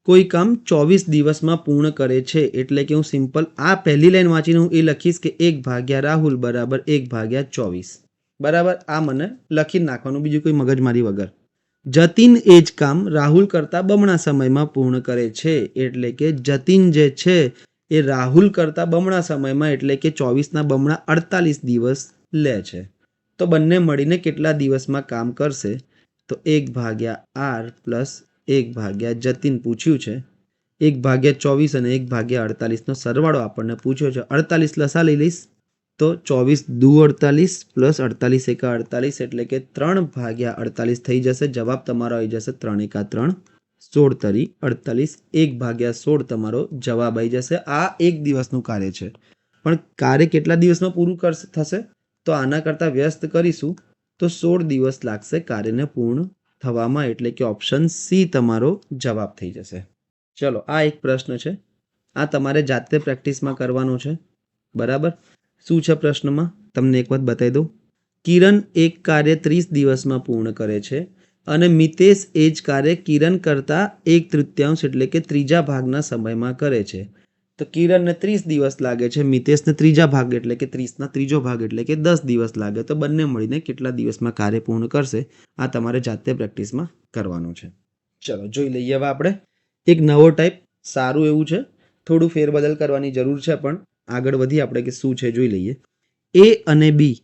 [SPEAKER 1] કોઈ કામ 24 દિવસમાં પૂર્ણ કરે છે, એટલે કે હું સિમ્પલ આ પહેલી લાઈન વાંચીને હું એ લખીશ કે 1/રાહુલ બરાબર 1/24. બરાબર. આ મને લખી નાખવાનું, બીજું કોઈ મગજમારી વગર. જતીન એ જ કામ રાહુલ કરતાં બમણા સમયમાં પૂર્ણ કરે છે, એટલે કે જતીન જે છે એ રાહુલ કરતાં બમણા સમયમાં એટલે કે 24ના બમણા 48 દિવસ લે છે. તો બંને મળીને કેટલા દિવસમાં કામ કરશે? તો 1/r પ્લસ 1/જતીન પૂછ્યું છે. 1/24 અને 1/48નો સરવાળો આપણને પૂછ્યો છે. 48 લસા લઈ લઈશ તો 24 દુ 48 પ્લસ 48 એકા 48 એટલે કે 3/48 થઈ જશે. જવાબ તમારો આવી જશે 3 એકા 3, 16 તરી 48, 1/16 તમારો જવાબ આવી જશે. આ એક દિવસનું કાર્ય છે, પણ કાર્ય કેટલા દિવસમાં પૂરું થશે? તો આના કરતાં વ્યસ્ત કરીશું તો 16 દિવસ લાગશે કાર્યને પૂર્ણ થવામાં, એટલે કે ઓપ્શન સી તમારો જવાબ થઈ જશે. ચલો, આ એક પ્રશ્ન છે, આ તમારે જાતે પ્રેક્ટિસમાં કરવાનો છે. બરાબર, શું છે પ્રશ્નમાં તમને એક વાત બતાવી દઉં. કિરણ એક કાર્ય 30 દિવસમાં પૂર્ણ કરે છે અને મિતેશ એ જ કાર્ય કિરણ કરતાં 1/3 એટલે કે ત્રીજા ભાગના સમયમાં કરે છે. તો કિરણને 30 દિવસ લાગે છે, મિતેશને ત્રીજા ભાગ એટલે કે 30ના ત્રીજો ભાગ એટલે કે 10 દિવસ લાગે. તો બંને મળીને કેટલા દિવસમાં કાર્ય પૂર્ણ કરશે? આ તમારે જાતે પ્રેક્ટિસમાં કરવાનું છે. ચલો જોઈ લઈએ. હવે આપણે એક નવો ટાઈપ, સારું એવું છે, થોડું ફેરબદલ કરવાની જરૂર છે, પણ આગળ વધી આપણે કે શું છે જોઈ લઈએ. એ અને બી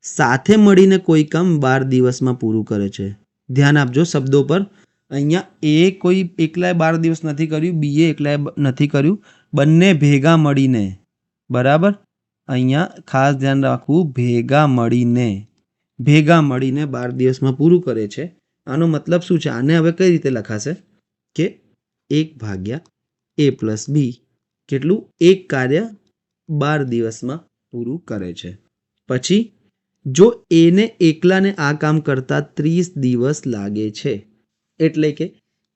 [SPEAKER 1] સાથે મળીને કોઈ કામ 12 દિવસમાં પૂરું કરે છે. ધ્યાન આપજો શબ્દો પર. અહીંયા એ કોઈ એકલાએ 12 દિવસ નથી કર્યું, બીએ એકલાએ નથી કર્યું, બંને ભેગા મળીને. બરાબર, અહીંયા ખાસ ધ્યાન રાખવું, ભેગા મળીને 12 દિવસમાં પૂરું કરે છે. આનો મતલબ શું છે? આને હવે કઈ રીતે લખાશે કે 1/a + b કેટલું? એક કાર્ય 12 દિવસમાં પૂરું કરે છે. પછી જો એને એકલાને આ કામ કરતા 30 દિવસ લાગે છે, એટલે કે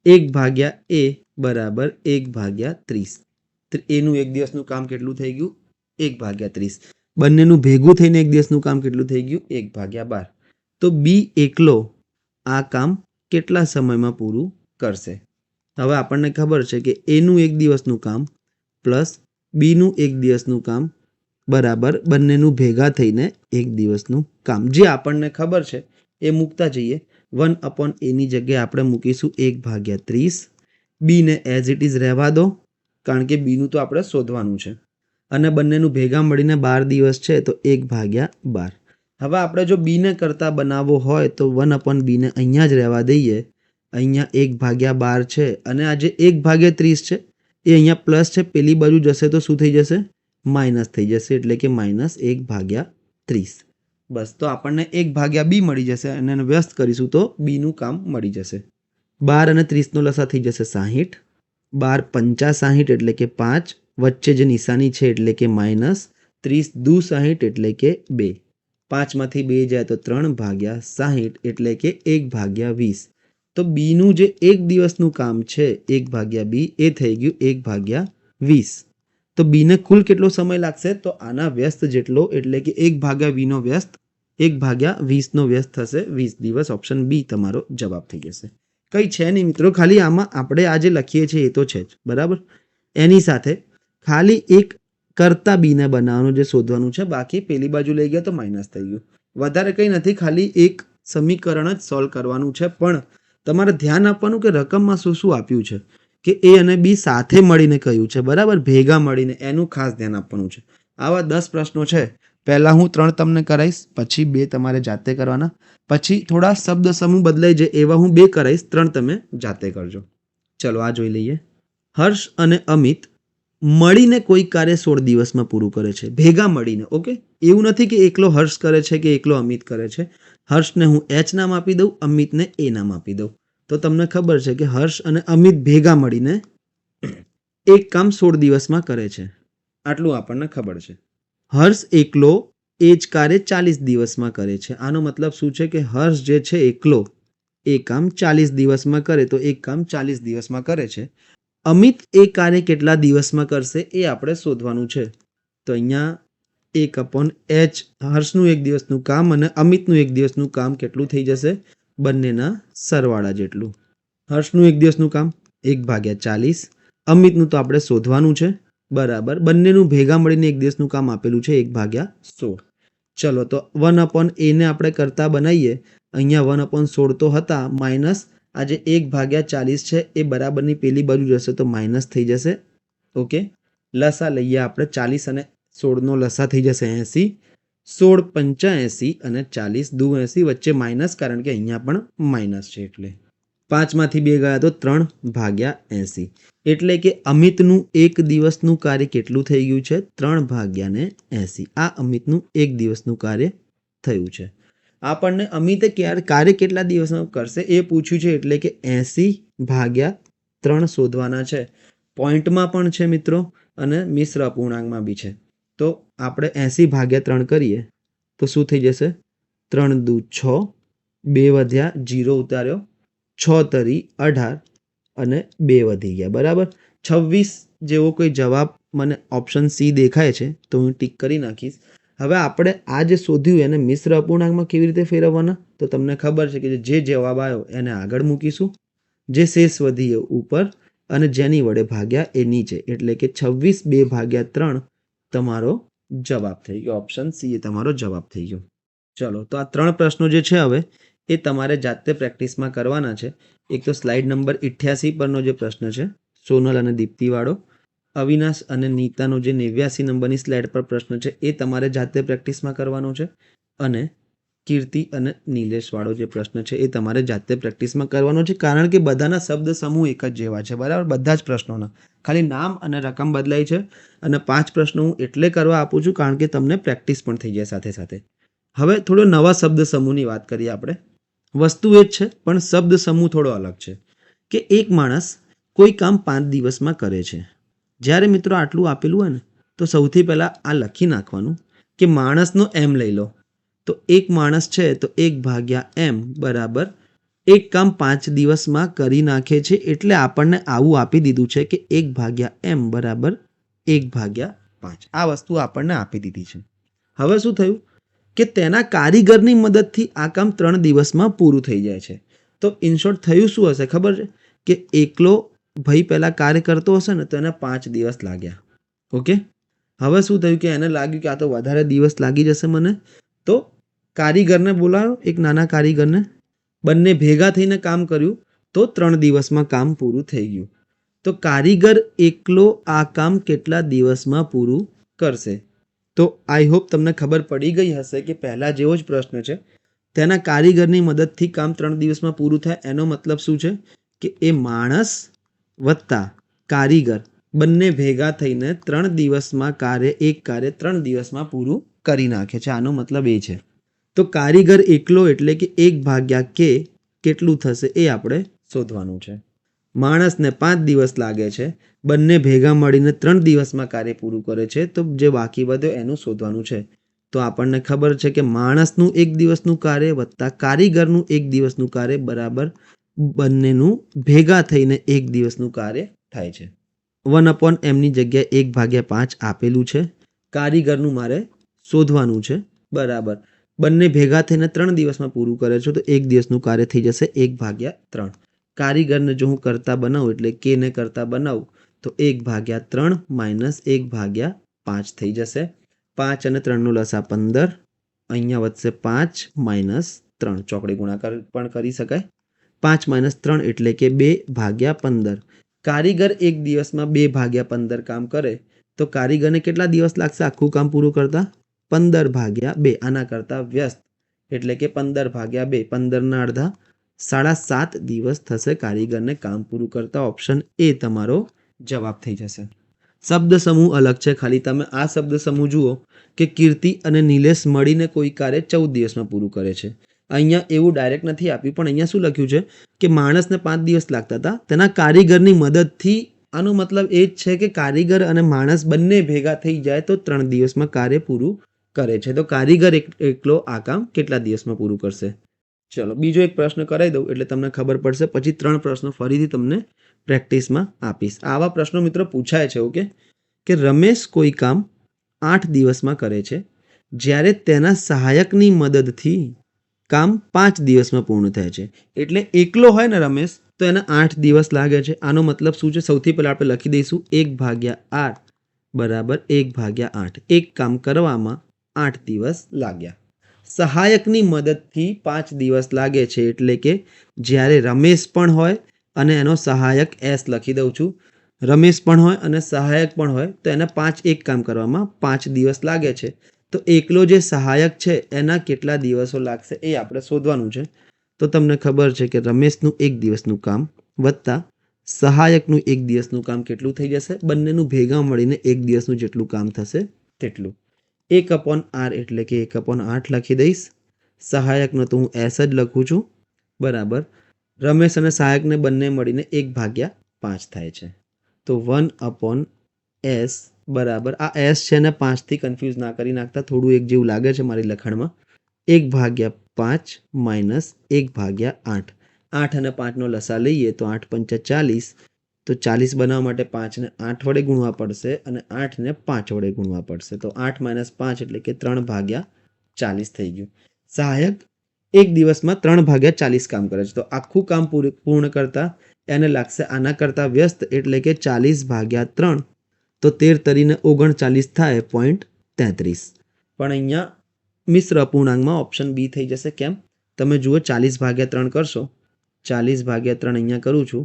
[SPEAKER 1] 1/a બરાબર 1/30. એનું એક દિવસનું કામ કેટલું થઈ ગયું? 1/30. બંનેનું ભેગું થઈને એક દિવસનું કામ કેટલું થઈ ગયું? 1/12. તો બી એકલો આ કામ કેટલા સમયમાં પૂરું કરશે? હવે આપણને ખબર છે કે એનું એક દિવસનું કામ પ્લસ બીનું એક દિવસનું કામ બરાબર બંનેનું ભેગા થઈને એક દિવસનું કામ. જે આપણને ખબર છે એ મૂકતા જઈએ. 1/a ની જગ્યાએ આપણે મૂકીશું 1/30. બીને એઝ ઇટ ઇઝ રહેવા દો, કારણ કે બીનું તો આપણે શોધવાનું છે. અને બંનેનું ભેગા મળીને 12 દિવસ છે, તો 1/12. હવે આપણે જો બીને કરતા બનાવવો હોય તો 1/b ને અહીંયા જ રહેવા દઈએ. અહીંયા 1/12 છે અને આ જે 1/30 છે એ અહીંયા પ્લસ છે, પેલી બાજુ જશે તો શું થઈ જશે? માઇનસ થઈ જશે, એટલે કે -1/30. બસ, તો આપણને 1/b મળી જશે અને એને વ્યસ્ત કરીશું તો બીનું કામ મળી જશે. 12 અને 30નો લસા થઈ જશે 60. 12 × 60 એટલે કે 5, વચ્ચે જે નિશાની છે એટલે કે -30 × 60 એટલે કે 2. 5માંથી 2 જાય તો 3/60 એટલે કે 1/20. તો બીનું જે એક દિવસનું કામ છે 1/b એ થઈ ગયું 1/20. તો બીને કુલ કેટલો સમય લાગશે? તો આના વ્યસ્ત જેટલો, એટલે કે 1/v નો વ્યસ્ત 1/20 નો વ્યસ્ત થશે 20 દિવસ. ઓપ્શન બી તમારો જવાબ થઈ જશે. કંઈ છે નહીં મિત્રો, ખાલી આમાં આપણે આ જે લખીએ છીએ એ તો છે જ. બરાબર, એની સાથે ખાલી એક કરતા બીને બનાવવાનું જે શોધવાનું છે, બાકી પેલી બાજુ લઈ ગયા તો માઇનસ થઈ ગયું. વધારે કંઈ નથી, ખાલી એક સમીકરણ જ સોલ્વ કરવાનું છે. પણ તમારે ધ્યાન આપવાનું કે રકમમાં શું શું આપ્યું છે, કે એ અને બી સાથે મળીને કહ્યું છે. બરાબર, ભેગા મળીને, એનું ખાસ ધ્યાન આપવાનું છે. આવા 10 પ્રશ્નો છે. પહેલાં હું 3 તમને કરાવીશ, પછી 2 તમારે જાતે કરવાના, પછી થોડા શબ્દ સમૂહ બદલાઈ જાય એવા હું 2 કરાવીશ, 3 તમે જાતે કરજો. ચલો આ જોઈ લઈએ. હર્ષ અને અમિત મળીને કોઈ કાર્ય 16 દિવસમાં પૂરું કરે છે, ભેગા મળીને. ઓકે, એવું નથી કે એકલો હર્ષ કરે છે કે એકલો અમિત કરે છે. હર્ષને હું H નામ આપી દઉં, અમિતને A નામ આપી દઉં, તો તમને ખબર છે કે હર્ષ અને અમિત ભેગા મળીને એક કામ 16 દિવસમાં કરે છે. આટલું આપણને ખબર છે. હર્ષ એકલો એ જ કાર્ય 40 દિવસમાં કરે છે. આનો મતલબ શું છે કે હર્ષ જે છે એકલો એ કામ 40 દિવસમાં કરે, તો એક કામ 40 દિવસમાં કરે છે. અમિત એ કાર્ય કેટલા દિવસમાં કરશે એ આપણે શોધવાનું છે. તો અહીંયા 1/h હર્ષનું એક દિવસનું કામ અને અમિતનું એક દિવસનું કામ કેટલું થઈ જશે? બંનેના સરવાળા જેટલું. હર્ષનું એક દિવસનું કામ 1/40, અમિતનું તો આપણે શોધવાનું છે. બરાબર, બંનેનું ભેગા મળીને એક દિવસનું કામ આપેલું છે 1/16. ચલો, તો 1/a ને આપણે કરતા બનાવીએ. અહીંયા 1/16 તો હતા, માઇનસ આ જે 1/40 છે એ બરાબરની પેલી બાજુ જશે તો માઇનસ થઈ જશે. ઓકે, લસા લઈએ આપણે. 40 અને 16નો લસા થઈ જશે 80. 16 × 85 અને 40 × 2 80, વચ્ચે માઇનસ, કારણ કે અહીંયા પણ માઇનસ છે. એટલે 5માંથી 2 ગયા તો 3/80. એટલે કે અમિતનું એક દિવસનું કાર્ય કેટલું થઈ ગયું છે? 3/80. આ અમિતનું એક દિવસનું કાર્ય થયું છે. આપણને અમિતે કાર્ય કેટલા દિવસમાં કરશે એ પૂછ્યું છે, એટલે કે 80/3 3 શોધવાના છે. પોઈન્ટમાં પણ છે મિત્રો અને મિશ્ર અપૂર્ણાંકમાં બી છે. તો આપણે 80/3 કરીએ તો શું થઈ જશે? 3 દુ 6, 2 વધ્યા, 0 ઉતાર્યો, 6 તરી 18 અને 2 વધી ગયા. બરાબર. 26 જેવો કોઈ જવાબ મને ઓપ્શન સી દેખાય છે તો હું ટીક કરી નાખીશ. હવે આપણે આ જે શોધ્યું એને મિશ્ર અપૂર્ણાંકમાં કેવી રીતે ફેરવવાના? તો તમને ખબર છે કે જે જવાબ આવ્યો એને આગળ મૂકીશું, જે શેષ વધી એ ઉપર અને જેની વડે ભાગ્યા એ નીચે. એટલે કે 26/2/3 તમારો જવાબ થઈ ગયો. ઓપ્શન સી એ તમારો જવાબ થઈ ગયો. ચલો, તો આ 3 પ્રશ્નો જે છે હવે એ તમારે જાતે પ્રેક્ટિસમાં કરવાના છે. એક તો સ્લાઇડ નંબર 88 પરનો જે પ્રશ્ન છે સોનલ અને દીપ્તિવાળો, અવિનાશ અને નીતાનો જે 89 નંબરની સ્લાઇડ પર પ્રશ્ન છે એ તમારે જાતે પ્રેક્ટિસમાં કરવાનો છે, અને કીર્તિ અને નિલેશવાળો જે પ્રશ્ન છે એ તમારે જાતે પ્રેક્ટિસમાં કરવાનો છે. કારણ કે બધાના શબ્દ સમૂહ એક જ જેવા છે. બરાબર. બધા જ પ્રશ્નોના ખાલી નામ અને રકમ બદલાય છે. અને 5 પ્રશ્નો હું એટલે કરવા આપું છું કારણ કે તમને પ્રેક્ટિસ પણ થઈ જાય સાથે સાથે. હવે થોડો નવા શબ્દ સમૂહની વાત કરીએ આપણે. વસ્તુ એ જ છે પણ શબ્દ સમૂહ થોડો અલગ છે. કે એક માણસ કોઈ કામ 5 દિવસમાં કરે છે. જ્યારે મિત્રો આટલું આપેલું હોય ને તો સૌથી પહેલાં આ લખી નાખવાનું કે માણસનો એમ લઈ લો. તો એક માણસ છે તો 1/m બરાબર એક કામ 5 દિવસમાં કરી નાખે છે. એટલે આપણને આવું આપી દીધું છે કે 1/m બરાબર 1/5. આ વસ્તુ આપણને આપી દીધી છે. હવે શું થયું કે તેના કારીગરની મદદથી આ કામ 3 દિવસમાં પૂરું થઈ જાય છે. તો ઇન શોર્ટ થયું શું હશે ખબર છે? કે એકલો ભાઈ પહેલાં કાર્ય કરતો હશે ને તો એને 5 દિવસ લાગ્યા. ઓકે. હવે શું થયું કે એને લાગ્યું કે આ તો વધારે દિવસ લાગી જશે મને, તો કારીગરને બોલાવ્યો, એક નાના કારીગરને. બંને ભેગા થઈને કામ કર્યું તો 3 દિવસમાં કામ પૂરું થઈ ગયું. તો કારીગર એકલો આ કામ કેટલા દિવસમાં પૂરું કરશે? તો આઈ હોપ તમને ખબર પડી ગઈ હશે કે પહેલાં જેવો જ પ્રશ્ન છે. તેના કારીગરની મદદથી કામ 3 દિવસમાં પૂરું થાય એનો મતલબ શું છે કે એ માણસ વત્તા કારીગર બંને ભેગા થઈને 3 દિવસમાં એક કાર્ય 3 દિવસમાં પૂરું કરી નાખે છે. આનો મતલબ એ છે. તો કારીગર એકલો એટલે કે 1/k કેટલું થશે એ આપણે શોધવાનું છે. માણસને 5 દિવસ લાગે છે, બંને ભેગા મળીને 3 દિવસમાં કાર્ય પૂરું કરે છે, તો જે બાકી વધ્યો એનું શોધવાનું છે. તો આપણને ખબર છે કે માણસનું 1 દિવસનું કાર્ય વત્તા કારીગરનું 1 દિવસનું કાર્ય બરાબર બંનેનું ભેગા થઈને 1 દિવસનું કાર્ય થાય છે. 1/m ની જગ્યાએ 1/5 આપેલું છે. કારીગરનું મારે શોધવાનું છે. બરાબર. બંને ભેગા થઈને 3 દિવસમાં પૂરું કરે છે તો 1 દિવસનું કાર્ય થઈ જશે 1/3. કારીગરને જો હું કરતા બનાવું એટલે k ને કરતા બનાવું તો 1/3 માઇનસ 1/5 થઈ જશે. 5 અને 3નો લસા 15. અહીંયા વધશે 5 માઇનસ 3. ચોકડી ગુણાકાર પણ કરી શકાય. 5 - 3 એટલે કે 2/15. કારીગર એક દિવસમાં 2/15 કામ કરે તો કારીગરને કેટલા દિવસ લાગશે આખું કામ પૂરું કરતા? 15/2. આના કરતાં વ્યસ્ત એટલે કે 15/2. 15ના અડધા 7.5 દિવસ થશે કારીગરને કામ પૂરું કરતા. ઓપ્શન એ તમારો જવાબ થઈ જશે. શબ્દ સમૂહ અલગ છે. ખાલી તમે આ શબ્દ સમૂહ જુઓ કે કીર્તિ અને નિલેશ મળીને કોઈ કાર્ય 14 દિવસમાં પૂરું કરે છે. અહીંયા એવું ડાયરેક્ટ નથી આપ્યું પણ અહીંયા શું લખ્યું છે કે માણસને 5 દિવસ લાગતા હતા, તેના કારીગરની મદદથી. આનો મતલબ એ જ છે કે કારીગર અને માણસ બંને ભેગા થઈ જાય તો 3 દિવસમાં કાર્ય પૂરું કરે છે. તો કારીગર એકલો આ કામ કેટલા દિવસમાં પૂરું કરશે? ચલો બીજો એક પ્રશ્ન કરાવી દઉં એટલે તમને ખબર પડશે. પછી 3 પ્રશ્નો ફરીથી તમને પ્રેક્ટિસમાં આપીશ. આવા પ્રશ્નો મિત્રો પૂછાય છે. ઓકે. કે રમેશ કોઈ કામ 8 દિવસમાં કરે છે, જ્યારે તેના સહાયકની મદદથી કામ 5 દિવસમાં પૂર્ણ થાય છે. એટલે એકલો હોય ને રમેશ તો એને 8 દિવસ લાગે છે. આનો મતલબ શું છે? સૌથી પહેલાં આપણે લખી દઈશું 1/8 બરાબર 1/8. એક કામ કરવામાં 8 દિવસ લાગ્યા. સહાયકની મદદથી 5 દિવસ લાગે છે એટલે કે જ્યારે રમેશ પણ હોય અને એનો સહાયક એસ લખી દઉં છું. રમેશ પણ હોય અને સહાયક પણ હોય તો એને 5 એક કામ કરવામાં 5 દિવસ લાગે છે. તો એકલો જે સહાયક છે એના કેટલા દિવસો લાગશે એ આપણે શોધવાનું છે. તો તમને ખબર છે કે રમેશનું 1 દિવસનું કામ વત્તા સહાયકનું 1 દિવસનું કામ કેટલું થઈ જશે? બંનેનું ભેગા મળીને 1 દિવસનું જેટલું કામ થશે તેટલું. 1/r એટલે કે 1/8 લખી દઈશ. સહાયકનો તો હું એસ જ લખું છું. બરાબર. રમેશ અને સહાયકને બંને મળીને 1/5 5 થાય છે. તો 1/s બરાબર આ s છે ને 5થી કન્ફ્યુઝ ના કરી નાખતા, થોડું એક જેવું લાગે છે મારી લખાણમાં. 1/5 માઇનસ 1/8. 8 અને 5નો લસા લઈએ તો 8 પંચા 40. તો 40 બનાવવા માટે 5ને 8 વડે ગુણવા પડશે અને 8ને 5 વડે ગુણવા પડશે. તો 8 માઇનસ 5 એટલે કે 3/40 થઈ ગયું. સહાયક એક દિવસમાં 3/40 કામ કરે છે. તો આખું કામ પૂર્ણ કરતા એને લાગશે આના કરતાં વ્યસ્ત, એટલે કે 40/3. તો 13 તરીને 39 થાય 0.33. પણ અહીંયા મિશ્ર અપૂર્ણાંકમાં ઓપ્શન બી થઈ જશે. કેમ? તમે જુઓ 40/3 કરશો, 40/3 અહીંયા કરું છું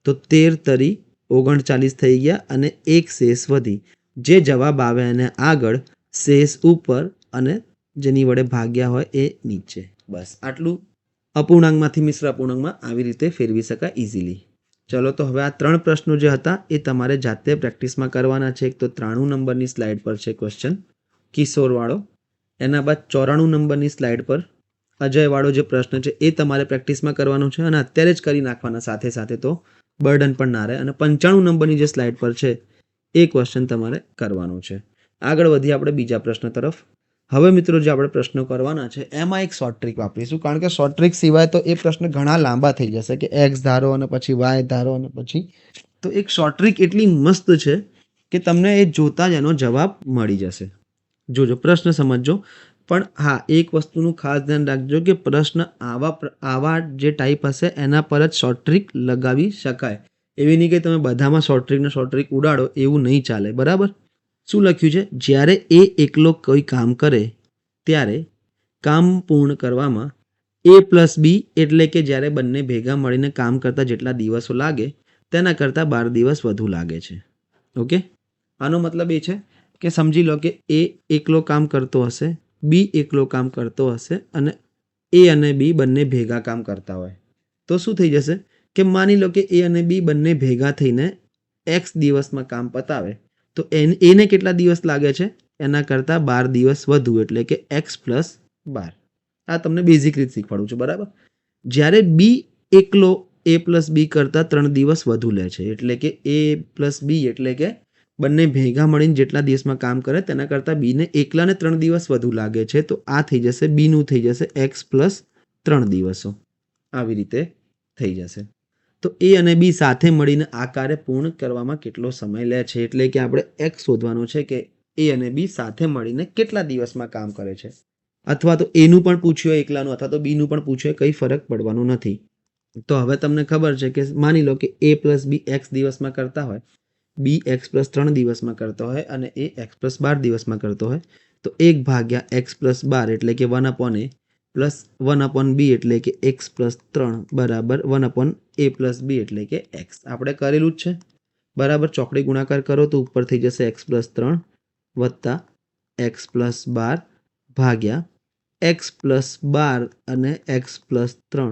[SPEAKER 1] તો 13 તરી 39 થઈ ગયા અને એક શેષ વધી. જે જવાબ આવે એને આગળ, શેષ ઉપર અને જેની વડે ભાગ્યા હોય એ નીચે. બસ આટલું અપૂર્ણાંકમાંથી મિશ્ર અપૂર્ણાંકમાં આવી રીતે ફેરવી શકાય ઇઝીલી. ચલો તો હવે આ 3 પ્રશ્નો જે હતા એ તમારે જાતે પ્રેક્ટિસમાં કરવાના છે. એક તો 93 નંબરની સ્લાઇડ પર છે ક્વેશ્ચન કિશોરવાળો, એના બાદ 94 નંબરની સ્લાઇડ પર અજયવાળો જે પ્રશ્ન છે એ તમારે પ્રેક્ટિસમાં કરવાનો છે અને અત્યારે જ કરી નાખવાના સાથે સાથે, તો બર્ડન પણ ના રહે. અને 95 નંબરની જે સ્લાઇડ પર છે એ ક્વેશ્ચન તમારે કરવાનો છે. આગળ વધીએ આપણે બીજા પ્રશ્ન તરફ. હવે મિત્રો જે આપણે પ્રશ્નો કરવાના છે એમાં એક શોર્ટ ટ્રીક વાપરીશું, કારણ કે શોર્ટ ટ્રીક સિવાય તો એ પ્રશ્ન ઘણા લાંબા થઈ જશે કે એક્સ ધારો અને પછી વાય ધારો અને પછી. તો એક શોર્ટ ટ્રીક એટલી મસ્ત છે કે તમને એ જોતા જ એનો જવાબ મળી જશે. જોજો પ્રશ્ન સમજજો. પણ હા, એક વસ્તુનું ખાસ ધ્યાન રાખજો કે પ્રશ્ન આવા જે ટાઈપ હશે એના પર જ શોર્ટ ટ્રીક લગાવી શકાય. એવી નહીં કે તમે બધામાં શોર્ટ ટ્રીક ઉડાડો, એવું નહીં ચાલે. બરાબર? શું લખ્યું છે? જ્યારે એ એકલો કોઈ કામ કરે ત્યારે કામ પૂર્ણ કરવામાં a+b એટલે કે જ્યારે બંને ભેગા મળીને કામ કરતા જેટલા દિવસો લાગે તેના કરતાં 12 દિવસ વધુ લાગે છે. ઓકે, આનો મતલબ એ છે કે સમજી લો કે એ એકલો કામ કરતો હશે, બી એકલો કામ કરતો હશે અને એ અને બી બંને ભેગા કામ કરતા હોય. તો શું થઈ જશે કે માની લો કે એ અને બી બંને ભેગા થઈને x દિવસમાં કામ પતાવે, તો એને કેટલા દિવસ લાગે છે? એના કરતાં 12 દિવસ વધુ, એટલે કે x+12. આ તમને બેઝિક રીત શીખવાડું છું. બરાબર? જ્યારે બી એકલો a+b કરતાં 3 દિવસ વધુ લે છે, એટલે કે a+b એટલે કે બંને ભેગા મળીને જેટલા દિવસમાં કામ કરે તેના કરતાં બીને એકલાને 3 દિવસ વધુ લાગે છે. તો આ થઈ જશે, બીનું થઈ જશે x+3 દિવસો. આવી રીતે થઈ જશે. તો એ અને બી સાથે મળીને આ કાર્ય પૂર્ણ કરવામાં કેટલો સમય લે છે, એટલે કે આપણે x શોધવાનો છે કે એ અને બી સાથે મળીને કેટલા દિવસમાં કામ કરે છે. અથવા તો એનું પણ પૂછ્યું હોય એકલાનું, અથવા તો બીનું પણ પૂછ્યું હોય, કંઈ ફરક પડવાનો નથી. તો હવે તમને ખબર છે કે માની લો કે a+b x દિવસમાં કરતા હોય, બી x+3 દિવસમાં કરતો હોય અને એ x+12 દિવસમાં કરતો હોય, તો 1/x+12 એટલે કે 1/a પ્લસ 1/b એટલે કે x+3 બરાબર 1/a+b એટલે કે x. આપણે કરેલું જ છે. બરાબર? ચોકડી ગુણાકાર કરો તો ઉપર થઈ જશે x+3 વત્તા x+12 ભાગ્યા x+12 અને x+3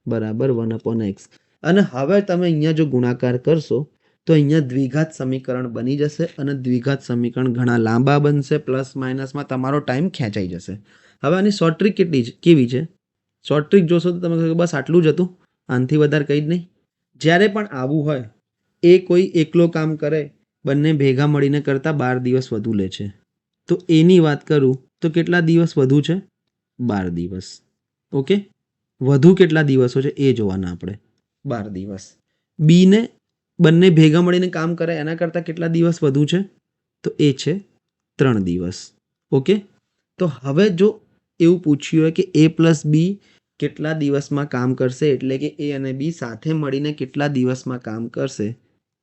[SPEAKER 1] બરાબર 1/x. અને હવે તમે અહીંયા જો ગુણાકાર કરશો તો અહીંયા દ્વિઘાત સમીકરણ બની જશે અને દ્વિઘાત સમીકરણ ઘણા લાંબા બનશે, પ્લસ માઇનસમાં તમારો ટાઈમ ખેંચાઈ જશે. હવે આની શોર્ટ ટ્રીક કેવી છે? શોર્ટ ટ્રીક જોશો તો તમે કહો બસ આટલું જ હતું, આનાથી વધારે કંઈ જ નહીં. જ્યારે પણ આવું હોય, એ કોઈ એકલો કામ કરે, બંને ભેગા મળીને કરતાં 12 દિવસ વધુ લે છે, તો એની વાત કરું તો કેટલા દિવસ વધુ છે? 12 દિવસ. ઓકે, વધુ કેટલા દિવસો છે એ જોવાના આપણે. 12 દિવસ. બીને બંને ભેગા મળીને કામ કરે એના કરતાં કેટલા દિવસ વધુ છે? તો એ છે 3 દિવસ. ઓકે, તો હવે જો એવું પૂછ્યું હોય કે a+b કેટલા દિવસમાં કામ કરશે, એટલે કે એ અને બી સાથે મળીને કેટલા દિવસમાં કામ કરશે,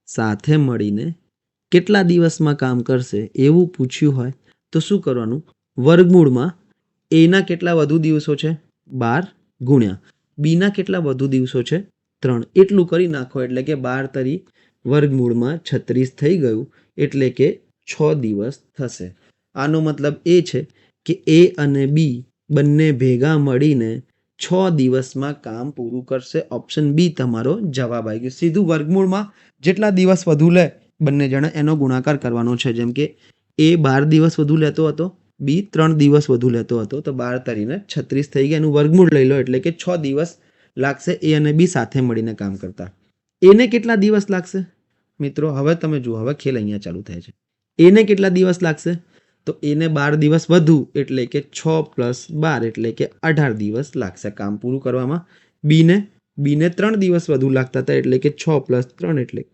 [SPEAKER 1] સાથે મળીને કેટલા દિવસમાં કામ કરશે એવું પૂછ્યું હોય તો શું કરવાનું? વર્ગમૂળમાં એના કેટલા વધુ દિવસો છે? 12 ગુણ્યા બીના કેટલા વધુ દિવસો છે? 3. એટલું કરી નાખો, એટલે કે 12 તરી વર્ગમૂળમાં 36 થઈ ગયું, એટલે કે 6 દિવસ થશે. આનો મતલબ એ છે કે એ અને બી બંને ભેગા મળીને 6 દિવસમાં કામ પૂરું કરશે. ઓપ્શન બી તમારો જવાબ આવી ગયો. સીધું વર્ગમૂળમાં જેટલા દિવસ વધુ લે બંને જણા એનો ગુણાકાર કરવાનો છે. જેમ કે એ 12 દિવસ વધુ લેતો હતો, બી 3 દિવસ વધુ લેતો હતો, તો 12 તરીને 36 થઈ ગયા. એનું વર્ગમૂળ લઈ લો, એટલે કે 6 દિવસ લાગશે એ અને બી સાથે મળીને કામ કરતા. એને કેટલા દિવસ લાગશે મિત્રો? હવે તમે જુઓ, હવે ખેલ અહીંયા ચાલુ થાય છે. એને કેટલા દિવસ લાગશે? તો એને 12 દિવસ વધુ એટલે કે 6 + 12 એટલે કે 18 દિવસ લાગશે કામ પૂરું કરવામાં. બીને 3 દિવસ વધુ લાગતા હતા એટલે કે 6 + 3 એટલે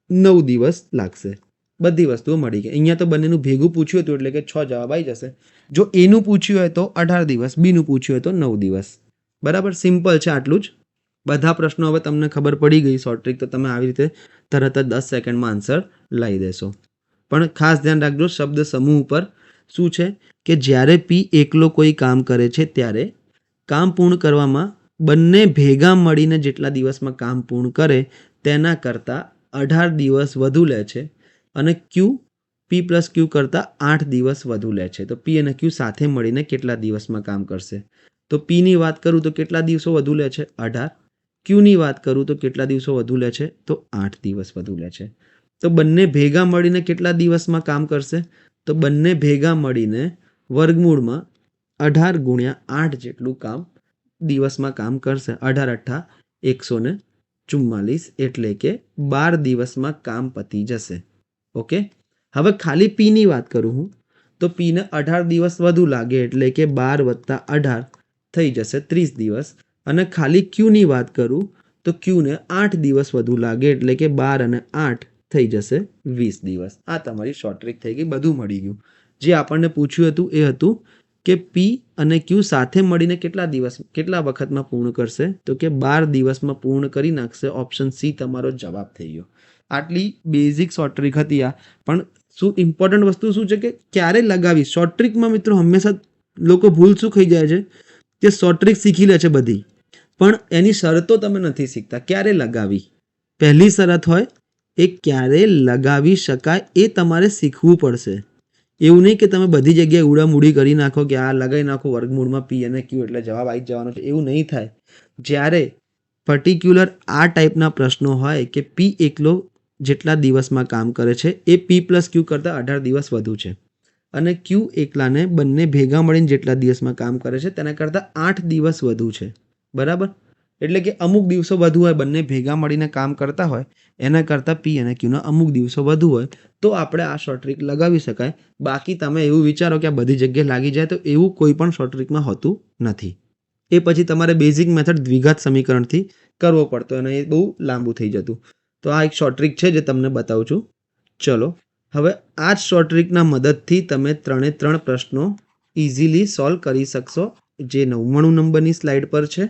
[SPEAKER 1] 9 દિવસ લાગશે. બધી વસ્તુઓ મળી ગઈ. અહીંયા તો બંનેનું ભેગું પૂછ્યું હતું એટલે કે 6 જવાબ આવી જશે. જો એનું પૂછ્યું હોય તો 18 દિવસ, બીનું પૂછ્યું હોય તો 9 દિવસ. બરાબર, સિમ્પલ છે આટલું જ. બધા પ્રશ્નો હવે તમને ખબર પડી ગઈ શોર્ટ ટ્રિક, તો તમે આવી રીતે તરત જ 10 સેકન્ડમાં આન્સર લાવી દેશો. પણ ખાસ ધ્યાન રાખજો શબ્દ સમૂહ ઉપર. શું છે કે જ્યારે પી એકલો કોઈ કામ કરે છે ત્યારે કામ પૂર્ણ કરવામાં બંને ભેગા મળીને જેટલા દિવસમાં કામ પૂર્ણ કરે તેના કરતાં 18 દિવસ વધુ લે છે, અને ક્યુ પી પ્લસ ક્યુ કરતાં 8 દિવસ વધુ લે છે. તો પી અને ક્યુ સાથે મળીને કેટલા દિવસમાં કામ કરશે? તો પીની વાત કરું તો કેટલા દિવસો વધુ લે છે? 18. ક્યુની વાત કરું તો કેટલા દિવસો વધુ લે છે? તો 8 દિવસ વધુ લે છે. તો બંને ભેગા મળીને કેટલા દિવસમાં કામ કરશે? તો બંને ભેગા મળીને વર્ગમૂળમાં 18 × 8 જેટલું કામ દિવસમાં કામ કરશે. 18 × 8 144 એટલે કે 12 દિવસમાં કામ પતી જશે. ઓકે, હવે ખાલી પીની વાત કરું હું તો પીને 18 દિવસ વધુ લાગે એટલે કે 12 + 18 થઈ જશે 30 દિવસ. અને ખાલી ક્યુની વાત કરું તો ક્યુને 8 દિવસ વધુ લાગે એટલે કે 12 અને 8 થઈ જશે 20 દિવસ. આ તમારી શોર્ટ ટ્રિક થઈ ગઈ, બધું મળી ગયું. જે આપણને પૂછ્યું હતું એ હતું કે પી અને ક્યુ સાથે મળીને કેટલા વખતમાં પૂર્ણ કરશે? તો કે 12 દિવસમાં પૂર્ણ કરી નાખશે. ઓપ્શન સી તમારો જવાબ થઈ ગયો. આટલી બેઝિક શોર્ટ ટ્રિક હતી આ. પણ શું ઇમ્પોર્ટન્ટ વસ્તુ શું છે કે ક્યારે લગાવી શોર્ટ ટ્રિકમાં મિત્રો હંમેશા લોકો ભૂલ શું થઈ જાય છે કે શોર્ટ ટ્રિક શીખી લે છે બધી, પણ એની શરતો તમે નથી શીખતા. ક્યારે લગાવી, પહેલી શરત હોય એ ક્યારે લગાવી શકાય એ તમારે શીખવું પડશે. એવું નહીં કે તમે બધી જગ્યાએ ઉડામુડી કરી નાખો કે આ લગાવી નાખો વર્ગમૂળમાં પી અને ક્યુ એટલે જવાબ આવી જ જવાનો છે. એવું નહીં થાય. જ્યારે પર્ટિક્યુલર આ ટાઈપના પ્રશ્નો હોય કે પી એકલો જેટલા દિવસમાં કામ કરે છે એ પી પ્લસ ક્યુ કરતાં 18 દિવસ વધુ છે, અને ક્યુ એકલાને બંને ભેગા મળીને જેટલા દિવસમાં કામ કરે છે તેના કરતાં 8 દિવસ વધુ છે. બરાબર, એટલે કે અમુક દિવસો વધુ હોય, બંને ભેગા મળીને કામ કરતા હોય એના કરતાં પી અને ક્યુના અમુક દિવસો વધુ હોય તો આપણે આ શોર્ટ ટ્રિક લગાવી શકાય. બાકી તમે એવું વિચારો કે આ બધી જગ્યાએ લાગી જાય તો એવું કોઈ પણ શોર્ટ ટ્રિકમાં હોતું નથી. એ પછી તમારે બેઝિક મેથડ દ્વિઘાત સમીકરણથી કરવો પડતો અને એ બહુ લાંબુ થઈ જતું. તો આ એક શોર્ટ ટ્રિક છે જે તમને બતાવું છું. ચલો, હવે આ જ શોર્ટ ટ્રિકના મદદથી તમે 3 પ્રશ્નો ઇઝીલી સોલ્વ કરી શકશો. જે 99 નંબરની સ્લાઇડ પર છે,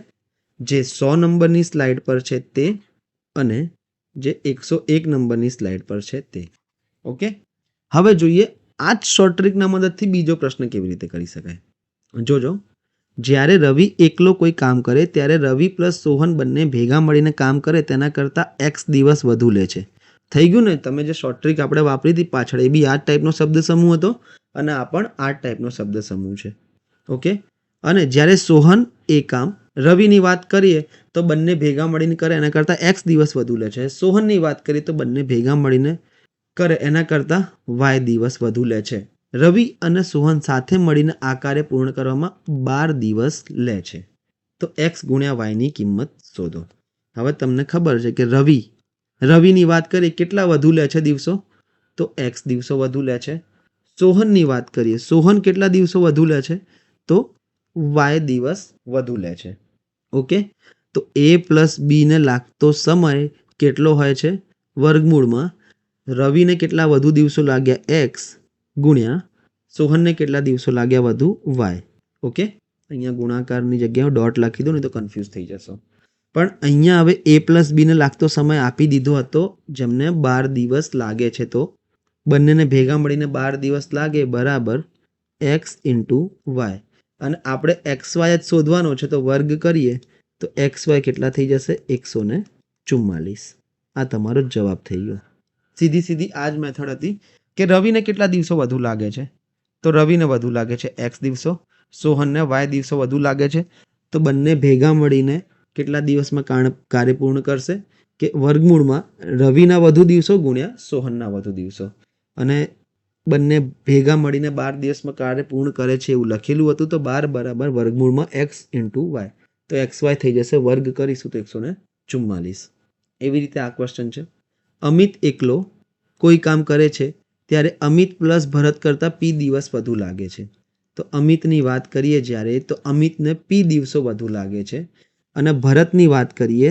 [SPEAKER 1] જે 100 નંબરની સ્લાઇડ પર છે તે, અને જે 101 નંબરની સ્લાઇડ પર છે તે. ઓકે, હવે જોઈએ આ જ શોર્ટ ટ્રિકના મદદથી બીજો પ્રશ્ન કેવી રીતે કરી શકાય. જોજો, જ્યારે રવિ એકલો કોઈ કામ કરે ત્યારે રવિ પ્લસ સોહન બંને ભેગા મળીને કામ કરે તેના કરતાં x દિવસ વધુ લે છે. થઈ ગયું ને? તમે જે શોર્ટ ટ્રિક આપણે વાપરી હતી પાછળ, એ બી આ જ ટાઈપનો શબ્દ સમૂહ હતો અને આ પણ આ જ ટાઈપનો શબ્દ સમૂહ છે. ઓકે, અને જ્યારે સોહન એ કામ રવિની વાત કરીએ તો બંને ભેગા મળીને કરે એના કરતાં x દિવસ વધુ લે છે. સોહનની વાત કરીએ તો બંને ભેગા મળીને કરે એના કરતાં y દિવસ વધુ લે છે. રવિ અને સોહન સાથે મળીને આ કાર્ય પૂર્ણ કરવામાં 12 દિવસ લે છે. તો x × yની કિંમત શોધો. હવે તમને ખબર છે કે રવિની વાત કરીએ કેટલા વધુ લે છે દિવસો? તો x દિવસો વધુ લે છે. સોહનની વાત કરીએ, સોહન કેટલા દિવસો વધુ લે છે? તો y દિવસ વધુ લે છે. ઓકે, તો a પ્લસ બીને લાગતો સમય કેટલો હોય છે? વર્ગમૂળમાં રવિને કેટલા વધુ દિવસો લાગ્યા x ગુણ્યા સોહનને કેટલા દિવસો લાગ્યા વધુ y. ઓકે, અહીંયા ગુણાકારની જગ્યાએ ડોટ લખી દો, નહીં તો કન્ફ્યુઝ થઈ જશો. પણ અહીંયા હવે a પ્લસ બીને લાગતો સમય આપી દીધો હતો જેમને 12 દિવસ લાગે છે, તો બંનેને ભેગા મળીને 12 દિવસ લાગે બરાબર x × y. અને આપણે xy જ શોધવાનો છે તો વર્ગ કરીએ તો xy કેટલા થઈ જશે? 144. આ તમારો જવાબ થઈ ગયો. સીધી આ જ મેથડ હતી કે રવિને કેટલા દિવસો વધુ લાગે છે? તો રવિને વધુ લાગે છે x દિવસો, સોહનને y દિવસો વધુ લાગે છે. તો બંને ભેગા મળીને કેટલા દિવસમાં કાર્ય પૂર્ણ કરશે? કે વર્ગમૂળમાં રવિના વધુ દિવસો ગુણ્યા સોહનના વધુ દિવસો, અને બંને ભેગા મળીને 12 દિવસમાં કાર્ય પૂર્ણ કરે છે એવું લખેલું હતું. તો 12 બરાબર વર્ગમૂળમાં x × y. તો xy થઈ જશે, વર્ગ કરીશું તો 144. એવી રીતે આ ક્વેશ્ચન છે. અમિત એકલો કોઈ કામ કરે છે ત્યારે અમિત પ્લસ ભરત કરતાં પી દિવસ વધુ લાગે છે. તો અમિતની વાત કરીએ જ્યારે તો અમિતને પી દિવસો વધુ લાગે છે. અને ભરતની વાત કરીએ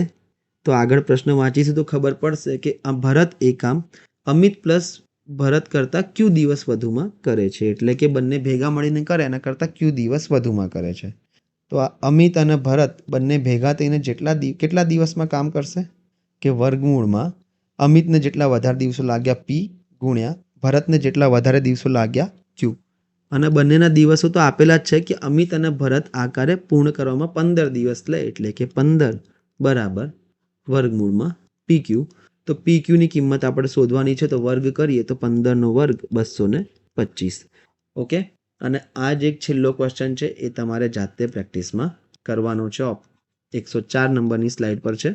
[SPEAKER 1] તો આગળ પ્રશ્ન વાંચીશું તો ખબર પડશે કે આ ભરત એ કામ અમિત પ્લસ ભરત કરતાં ક્યુ દિવસ વધુમાં કરે છે. એટલે કે બંને ભેગા મળીને કરે એના કરતાં ક્યુ દિવસ વધુમાં કરે છે. તો આ અમિત અને ભરત બંને ભેગા થઈને કેટલા દિવસમાં કામ કરશે કે વર્ગમૂળમાં અમિતને જેટલા વધારે દિવસો લાગ્યા પી ગુણ્યા ભરતને જેટલા વધારે દિવસો લાગ્યા ક્યુ. અને બંનેના દિવસો તો આપેલા જ છે કે અમિત અને ભરત આ કાર્ય પૂર્ણ કરવામાં 15 દિવસ લે એટલે કે 15 બરાબર વર્ગમૂળમાં પી ક્યુ. તો પી ક્યુની કિંમત આપણે શોધવાની છે તો વર્ગ કરીએ તો 15નો વર્ગ 225. ઓકે. અને આ જ એક છેલ્લો ક્વેશ્ચન છે એ તમારે જાતે પ્રેક્ટિસમાં કરવાનો છે. 104 નંબરની સ્લાઇડ પર છે.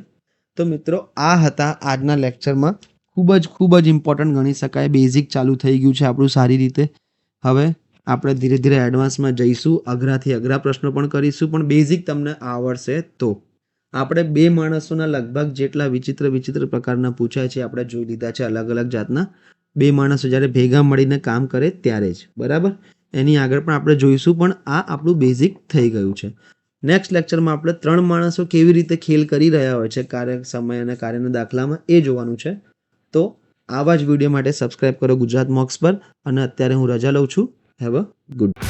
[SPEAKER 1] તો મિત્રો આ હતા આજના લેક્ચરમાં. ખૂબ જ ઇમ્પોર્ટન્ટ ગણી શકાય. બેઝિક ચાલુ થઈ ગયું છે આપણું સારી રીતે. હવે આપણે ધીરે ધીરે એડવાન્સમાં જઈશું. અઘરાથી અઘરા પ્રશ્નો પણ કરીશું, પણ બેઝિક તમને આવડશે તો. આપણે 2 માણસોના લગભગ જેટલા વિચિત્ર પ્રકારના પૂછાય છે આપણે જોઈ લીધા છે. અલગ અલગ જાતના 2 માણસો જ્યારે ભેગા મળીને કામ કરે ત્યારે જ, બરાબર. એની આગળ પણ આપણે જોઈશું, પણ આ આપણું બેઝિક થઈ ગયું છે. નેક્સ્ટ લેક્ચરમાં આપણે 3 માણસો કેવી રીતે ખેલ કરી રહ્યા હોય છે કાર્ય, સમય અને કાર્યના દાખલામાં એ જોવાનું છે. તો આવા જ વિડીયો માટે સબસ્ક્રાઇબ કરો ગુજરાત મોક્સ પર. અને અત્યારે હું રજા લઉં છું. Have a good.